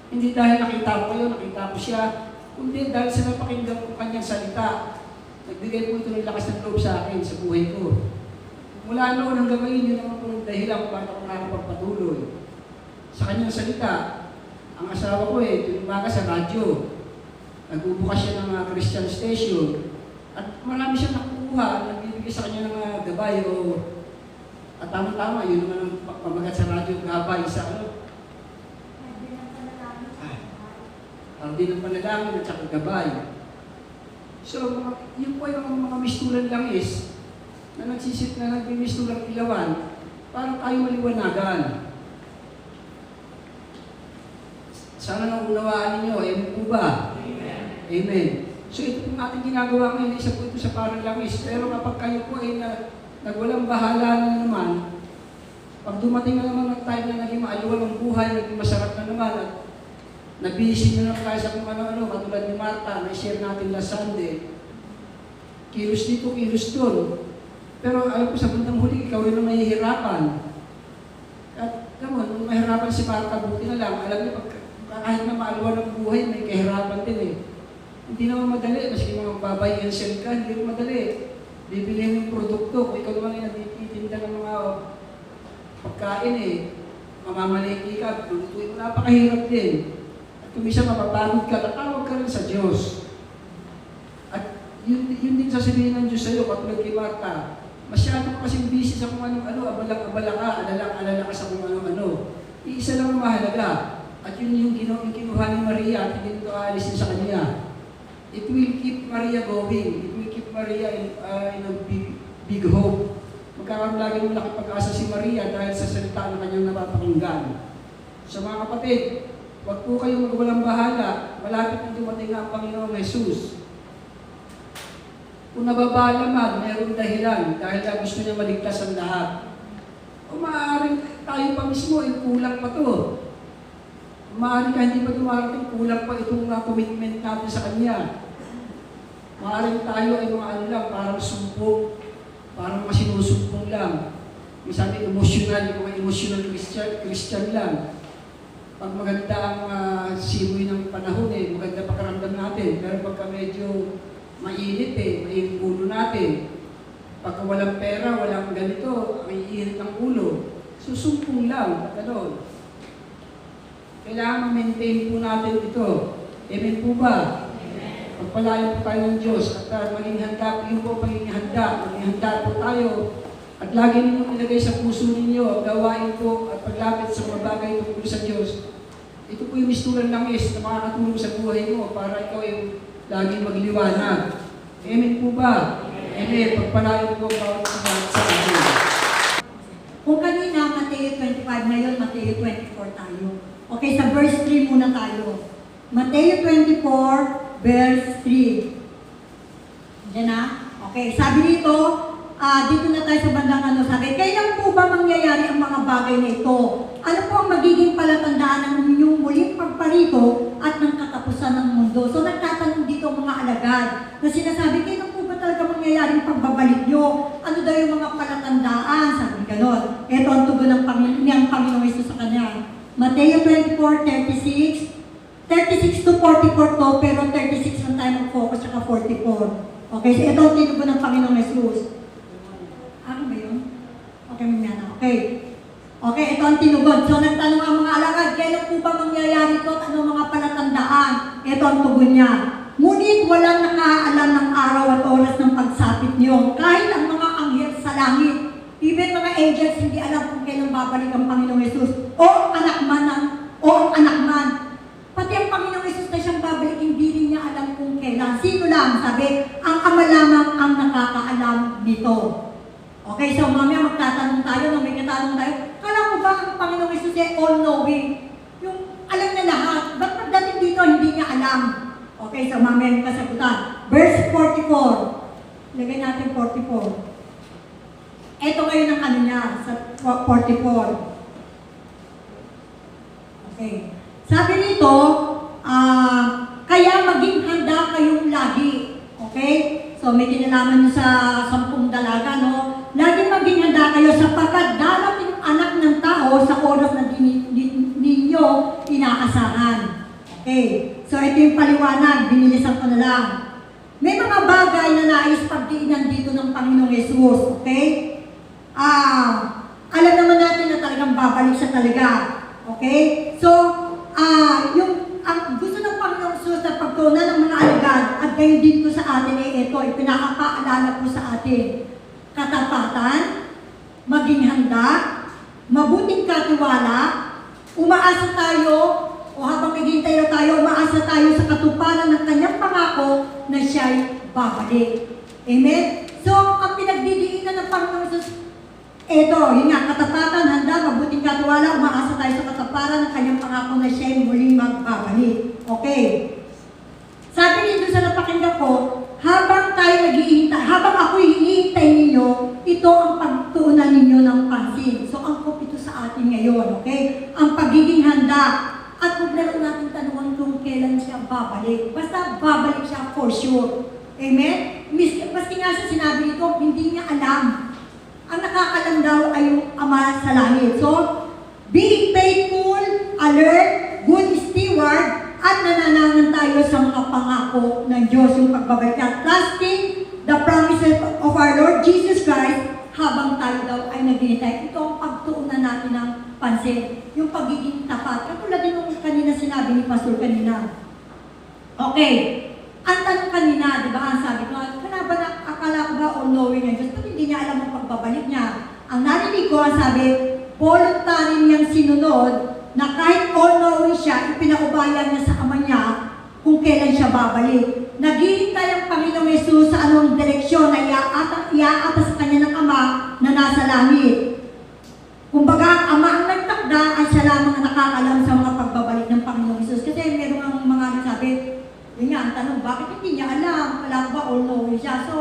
Hindi dahil nakita ko kayo, nakita ko siya, kundi dahil sa napakinggan ko kanyang salita. Nagbigay po ito ng lakas ng loob sa akin, sa buhay ko. Mula noon hanggang ngayon, yun naman po ng dahilan kung bakit ako nakakapagpatuloy. Sa kanyang salita, ang asawa ko tuwing umaga sa radyo, nagbubukas siya ng Christian station, at marami siyang nakukuha, nagbibigay sa kanya ng gabay at tama-tama, yun naman ang pamagat sa radyo, gabay sa Ardi ng panalangin at saka gabay. So, yun po yung mga mistulan langis na nagbimistulang ilawan para tayo maliwanagan. Sana naunawaan ninyo, amen po ba? Amen. Amen. So, ito pong ating ginagawa ngayon, isa po ito sa parang langis. Pero kapag kayo po ay nagwalang bahala na naman, pag dumating na naman ng time na naging maaliwan ng buhay, naging masarap na naman, at nabisi na naman tayo sa kung ano-ano, katulad ni Martha, na-share natin last Sunday. Kilos dito, kilos doon. Pero alam ko sa bandang huli, ikaw rin ang mahihirapan. At naman, nung mahirapan si Martha, buti na lang, alam niyo, kahit na maaliwan ng buhay, may kahirapan din eh. Hindi naman madali, maski mga babay and sell ka, hindi naman madali. Bibilihin mo yung produkto, kung ikaw naman ay nagtitinda ng mga pagkain mamamaliki ka, lulutuin mo, napakahirap din. Kung isa mapapagod ka, tatawag ka rin sa Diyos. At yun din sasabihin ng Diyos sa iyo, katulad kay Martha, masyado ka kasing busy sa kung anong-ano, abalang-abala ka, alalang-alala ka sa kung anong-ano. Iisa lang ang mahalaga. At yun yung kinuha ni Maria at hindi ito aalisin sa kanya. It will keep Maria going. It will keep Maria in a big hope. Magkakaroon lagi ng laki pag-asa si Maria dahil sa salita na kanyang napapakinggan. So mga kapatid, huwag po kayong magwalang bahala. Malapit na dumating ang Panginoong Jesus. Kung nababala man, mayroong dahilan dahil gusto niya maligtas ang lahat. O maaaring tayo pa mismo, kulang pa to. Maaaring ka hindi pa dumarating, kulang pa itong commitment natin sa Kanya. Maaaring tayo ay mga lang, parang sumpong, parang masinusumpong lang. May sabi, emotional, mga emotional Christian lang. Pag maganda ang simoy ng panahon maganda pakaramdam natin. Pero pagka medyo mainit mainit ulo natin. Pagka walang pera, walang ganito, may init ng ulo. Susumpong lang, gano'n. Kailangan ma-maintain po natin ito. Amen po ba? Amen. Pagpalain po tayo ng Diyos at maging handa po yung maging handa po tayo. At lagi ninyong ilagay sa puso ninyo ang gawain po at paglapit sa mga bagay tungkol sa Diyos. Ito po yung mistulan langis na makakatulong sa buhay mo para ikaw yung laging magliwanag. Amen po ba? Amen. Pagpalain po ang bawat sa atin. Kung kanina, Mateo 25, ngayon Mateo 24 tayo. Okay, sa verse 3 muna tayo. Mateo 24, verse 3. Diyan na? Okay, sabi dito, dito na tayo sa bandang sabi, kailan po ba mangyayari ang mga bagay na ito? Ano po ang magiging palatandaan ng inyong muling pagparito at ng katapusan ng mundo? So nagtatanong dito ang mga alagad na sinasabi, kailan po ba talaga mangyayari ang pagbabalik nyo? Ano daw yung mga palatandaan? Sabi ganon. Ito ang tugon ng Panginoong Isus sa kanya. Mateo 24:36, 36 to 44 to, pero 36 lang tayo mag-focus, saka 44. Okay, so ito ang tinubo ng Panginoong Jesus. Ano ba yun? Okay, mamaya. Okay. Okay, ito ang tinugon. So, nagtanong ang mga alagad, kailan po ba mangyayari ito at anong mga palatandaan? Ito ang tugon niya. Ngunit walang nakaalam ng araw at oras ng pagsapit niyo. Kahit ang mga anghel sa langit, even mga angels, hindi alam kung kailan babalik ang Panginoong Jesus. O ang anak man. Pati ang Panginoong Jesus na siyang babalik, hindi rin niya alam kung kailan. Sino lang? Sabi, ang Ama lamang ang nakakaalam nito. Okay, so mamaya magtatanong tayo, nung may katanong tayo, kala mo ba ang Panginoong Jesus ay all-knowing? Yung alam na lahat. Ba't pagdating dito, hindi niya alam? Okay, so mamaya yung kasagutan. Verse 44. Lagay natin 44. Ito ngayon ang ano niya, sa 44. Okay. Sabi nito, kaya maging handa kayong lagi. Okay? So may kinalaman niyo sa 10 dalaga, no? Laging maging handa kayo sapagkat darating ang anak ng tao sa oras na ninyo inaasahan. Okay. So ito yung paliwanag, binilisan ko na lang. May mga bagay na nais pagdiinan dito ng Panginoong Jesus. Okay? Alam naman natin na talagang babalik siya talaga. Okay? So, ang gusto ng Panginoong Jesus na pagtunan ng mga alagad at gayon din ko sa atin ito, ipinakapaalala po sa atin. Katapatan, maging handa, mabuting katiwala, umaasa tayo, o habang naghihintay na tayo, umaasa tayo sa katuparan ng kanyang pangako na siya'y babalik. Amen? So, ang pinagdidiinan ng Panginoong Jesus, ito, yun nga, katapatan, handa, mabuting katiwala, umaasa tayo sa katuparan ng kanyang pangako na siya'y muling magbabalik. Okay. Sabi nito sa napakinggan ko, habang ako'y hinihintay ninyo, ito ang pagtuunan ninyo ng pansin. So, angkop ito sa atin ngayon, okay? Ang pagiging handa. At huwag na lang natin tanungan kung kailan siya babalik. Basta babalik siya for sure. Amen? Maski nga siya sinabi nito, hindi niya alam. Ang nakakalam daw ay yung Ama sa langit. So, being faithful, alert, good steward, at nananangan tayo sa mga pangako ng Diyos, yung pagbabalik at trusting the promises of our Lord Jesus Christ habang tayo daw ay naghihintay. Ito ang pagtuunan natin ng pansin, yung pagiging tapat. Katulad din nung kanina sinabi ni Pastor kanina. Okay, ang tanong kanina, di ba, ang sabi ko, akala ko ba all-knowing ng Diyos? Ba't hindi niya alam ang pagbabalik niya? Ang narinig ko, ang sabi, voluntary niyang sinunod na kahit all-knowing siya, ipinaubaya niya sa Ama niya kung kailan siya babalik. Naghihintay ang Panginoong Yesus sa anong direksyon na iaata sa kanya ng Ama na nasa langit. Kumbaga, ang Ama ang nagtakda ay siya lamang ang nakakalam sa mga pagbabalik ng Panginoong Yesus. Kasi meron ang mga nagsabi, yun nga, ang tanong, bakit hindi niya alam? Alam ba all-knowing siya? So,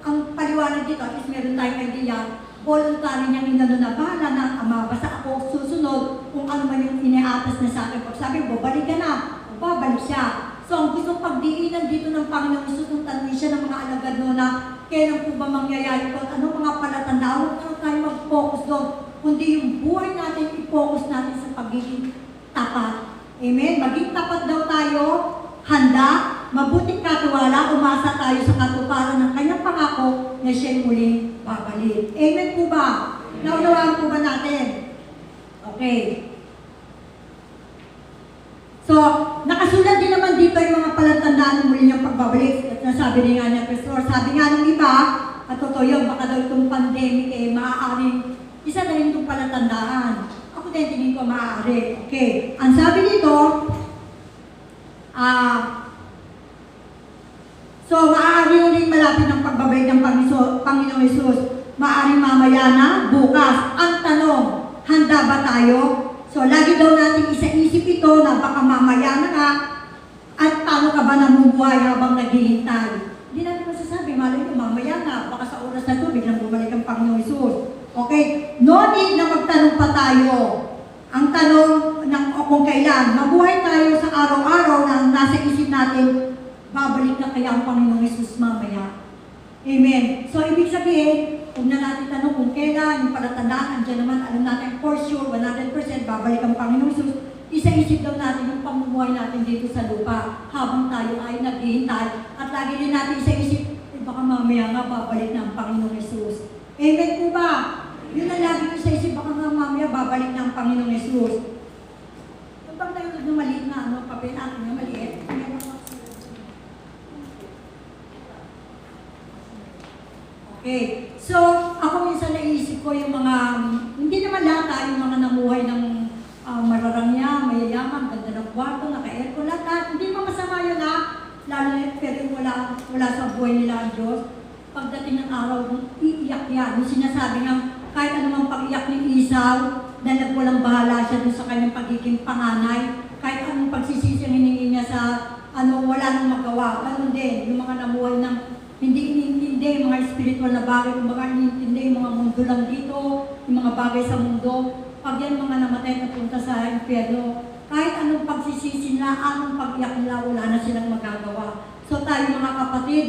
ang paliwanag dito, at least meron tayong idea, voluntary niyang inano na bahala ng Ama. Basta ako susunod kung ano man yung iniatas na sa akin. Pag sabi, babalik ka na, babalik siya. So, ang gustong pagdiinan dito ng Panginoong Yesus, nung tanongin siya ng mga alagad no na kailan po ba mangyayari ko at anong mga palatandaan, huwag na tayo mag-focus doon, kundi yung buhay natin, i-focus natin sa pagiging tapat. Amen? Maging tapat daw tayo, handa, mabuting katiwala, umasa tayo sa katuparan ng kanyang pangako na siya'y muling babalik. Amen po ba? Naunawaan po ba natin? Okay. So, nakasulat din naman dito yung mga palatandaan ng muli niyang pagbabalik. At nasabi rin nga niya, Pastor, sabi nga ng iba, at totoo yun, baka daw itong pandemic maaaring isa na rin itong palatandaan. Ako din tingin ko maaari. Okay. Ang sabi dito, so maaari rin malapit ng pagbabalik ng Panginoong Yesus. Maaari mamaya na, bukas. Ang tanong, handa ba tayo? So, lagi daw natin isa-isip ito na baka mamaya na ka at paano ka ba namumuhay habang naghihintay. Hindi natin masasabi, malay ko mamaya na, baka sa oras na ito, biglang bumalik ang Panginoong Yesus. Okay? No need na magtanong pa tayo. Ang tanong ng kung kailan, mabuhay tayo sa araw-araw na nasa isip natin, babalik na kaya ang Panginoong Yesus mamaya. Amen. So, ibig sabihin, kung na natin tanong kung kailan, yung palatandaan, andyan naman, alam natin for sure, 100%, babalik ang Panginoong Yesus. isa-isip daw natin yung pamumuhay natin dito sa lupa habang tayo ay naghihintay. At lagi din natin isa-isip, baka mamaya nga babalik na ang Panginoong Yesus. Amen po ba? Yun ang lagi ko isa-isip, baka nga mamaya babalik na ang Panginoong Yesus. Yung bang tayo na maliit na papel natin na maliit? Okay. So, ako minsan naisip ko yung mga, hindi naman lahat yung mga namuhay ng mararangya, mayayaman, ganda ng kwarto, naka-aircon, lahat. Hindi naman masama yun lalo na pero wala sa buhay nila ang Diyos. Pagdating ng araw, iiyak yan. Yung sinasabi ng kahit anumang pag-iyak ni Esau, na nagwalang bahala siya dun sa kanyang pagiging panganay, kahit anong pagsisisi ang hiningi niya sa wala nang magawa. Ganun din, yung mga namuhay ng hindi iniintindi yung mga spiritual na bagay, yung mga iniintindi yung mga mundo lang dito, yung mga bagay sa mundo. Pag yan mga namatay na punta sa impyerno, kahit anong pagsisisi nila, anong pag-iyak nila, wala na silang magagawa. So tayo mga kapatid,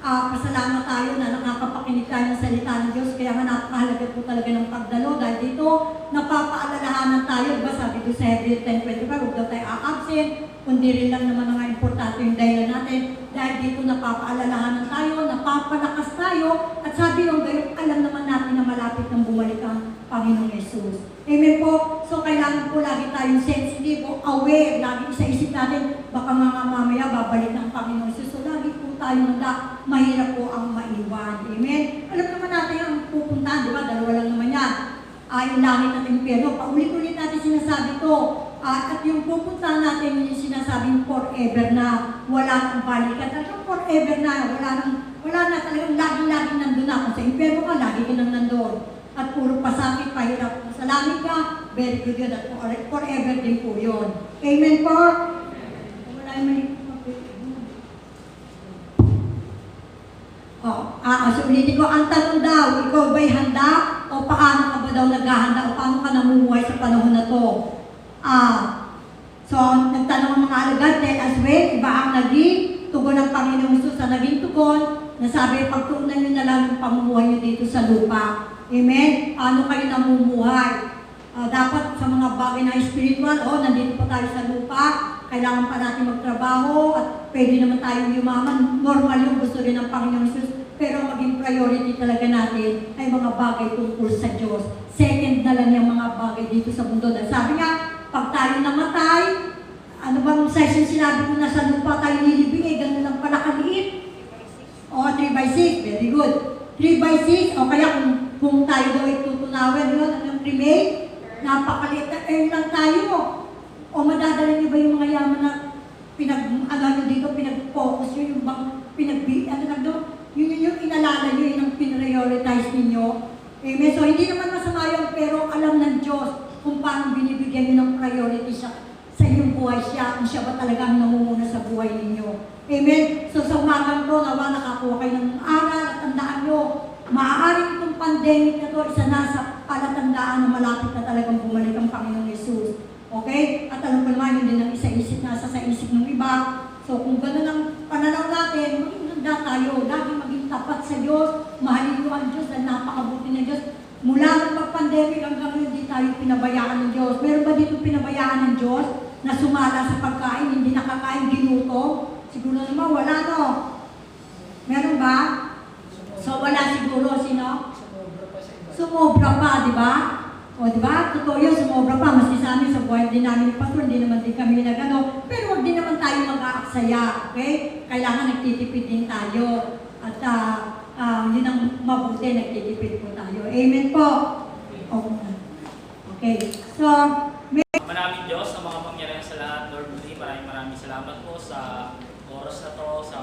pasalamat tayo na nakakapakinig tayo ng salita ng Diyos. Kaya nga napakahalaga po talaga ng pagdalo dahil dito napapaalalahanan tayo. Diba sabi ko sa Hebrews 10:25, huwag daw tayo a-absent, kundi rin lang naman ang importante yung dahilan natin. Dahil dito napapaalalahanan tayo, napapalakas tayo, at sabi yung gayon, alam naman natin na malapit nang bumalik ang Panginoong Yesus. Amen po? So kailangan po lagi tayong sensitive o aware, lagi isa-isip natin, baka nga mamaya babalik ng Panginoong Yesus. So lagi po tayo handa, mahirap po ang maiwan. Amen? Alam naman natin ang pupuntahan, di ba? Dalawa lang naman yan. Yung langit at impyerno. Paulit-ulit natin sinasabi to. At yung pupuntahan natin yung sinasabing forever na wala nang balikan. Talagang forever na, wala na talagang lagi-lagi nandun na. Kung sa impyerno ka, lagi ka nang nandun. At puro pasakit, pahirap. Kung sa langit ka, very good yun. At forever din po yun. Amen po? Wala yung mali. So ulitin ko, ang tanong daw, ikaw ba'y handa? O paano ka ba daw naghahanda? O paano ka namumuhay sa panahon na to? So, nagtanong ang mga alagad, tell us when, iba ang naging tugon ng Panginoong Hesus sa naging tugon, nasabi, pagtuunan nyo na lang yung pamumuhay nyo dito sa lupa. Amen? Paano kayo namumuhay? Dapat sa mga bagay na spiritual, nandito pa tayo sa lupa, kailangan pa natin magtrabaho, at pwede naman tayong yumaman. Normal yung gusto rin ng Panginoong Hesus, pero maging priority talaga natin ay mga bagay tungkol sa Diyos. Second na lang yung mga bagay dito sa mundo. Dahil sabi nga, pag tayo namatay, ano bang session sinabi ko na sa lupa tayo nilibing, ganun lang pala kaliit. 3/6, very good. 3/6, o kaya kung tayo daw itutunawin, yun, ang cremate, napakaliit na earn lang tayo. O madadala niyo ba yung mga yaman na dito, pinag-focus nyo, yung bang yun yung inalala nyo, yun ang pinrioritize ninyo. Amen. So hindi naman masama yun, pero alam ng Diyos kung paano binibigyan nyo ng priority sa inyong buhay siya, kung siya ba talaga ang namumuna sa buhay ninyo. Amen. So sa umagang to, nawa nakakuha kayo ng aral at tandaan nyo, maaaring itong pandemic na to, isa na sa palatandaan na malapit na talagang bumalik ang Panginoong Yesus. Okay? At alam ko naman, yun din ang isa-isip nasa sa isip ng iba. So kung gano'n ang pananaw natin, maging handa tayo, lagi maging tapat sa Diyos, mahalin nyo ang Diyos, dahil napakabuti ng Diyos. Mula ng pag-pandemic hanggang ngayon, hindi tayo pinabayaan ng Diyos. Meron ba dito pinabayaan ng Diyos na sumala sa pagkain, hindi nakakain, ginuto? Siguro naman, wala no. Meron ba? So wala siguro, sino? Sumobra pa, di ba? O di ba? Totoo yun, sumobra pa. Maski sa amin, sa buhay din namin ni Pastor, hindi naman din kami nagano. Pero wag din naman tayo mag-aaksaya, okay? Kailangan nagtitipid din tayo. At yun ang mabuti, nagtitipid po tayo. Amen po. Okay. So, Maraming Diyos sa mga pangyarihan sa lahat. Lord, muli maraming salamat po sa oras na to, sa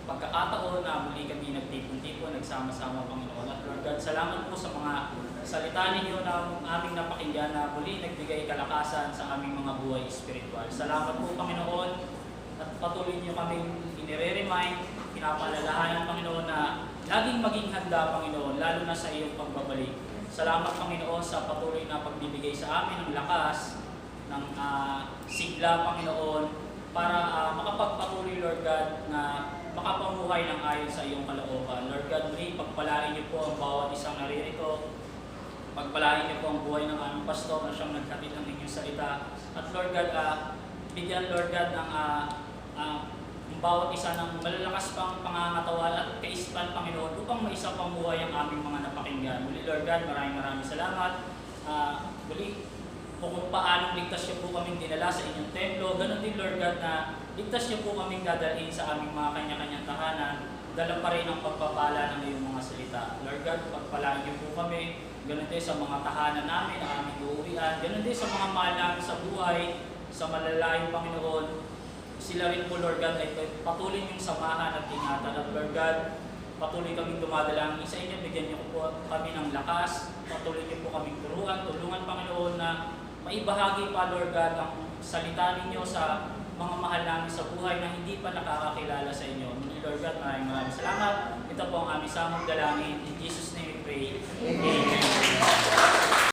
pagkakataon na muli kami nagtipon-tipon, nagsama-sama, Panginoon. At Lord God, salamat po sa mga salita ninyo na aming napakinggan na muli nagbigay kalakasan sa aming mga buhay espiritual. Salamat po, Panginoon, at patuloy niyo kaming inire-remind, pinapalalahanan, Panginoon, na laging maging handa, Panginoon, lalo na sa iyong pagbabalik. Salamat, Panginoon, sa patuloy na pagbibigay sa amin ng lakas, ng sigla, Panginoon, para makapagpatuloy, Lord God, na makapamuhay ng ayon sa iyong kalooban. Lord God, muli, pagpalain niyo po ang bawat isang naririto. pagpalain niyo po ang buhay ng aming pastor na siyang naghatid ng inyong salita. At Lord God, bigyan Lord God ng ang bawat isa ng malalakas pang pangangatawan at kaisipan, Panginoon, upang maisa pang buhay ang aming mga napakinggan. Muli Lord God, maraming salamat. Muli, kung paanong ligtas niyo po kaming dinala sa inyong templo, ganun din Lord God na ligtas niyo po kaming dadalhin sa aming mga kanya-kanyang tahanan, dala pa rin ang pagpapala ng iyong mga salita. Lord God, pagpalaan niyo po kami, ganun din sa mga tahanan namin na aming uuwian, ganun din sa mga mahal namin sa buhay, sa malalayong Panginoon. Sila rin po Lord God ay patuloy niyong samahan at ingatan. At Lord God, patuloy kaming dumadalangin sa inyo, bigyan niyo po kami ng lakas, patuloy niyo po kaming tulungan Panginoon na maibahagi pa Lord God ang salita ninyo sa mga mahal namin sa buhay na hindi pa nakakakilala sa inyo. Muli Lord God, maraming salamat. Ito po ang aming samang dalangin. In Jesus' name we pray. Amen.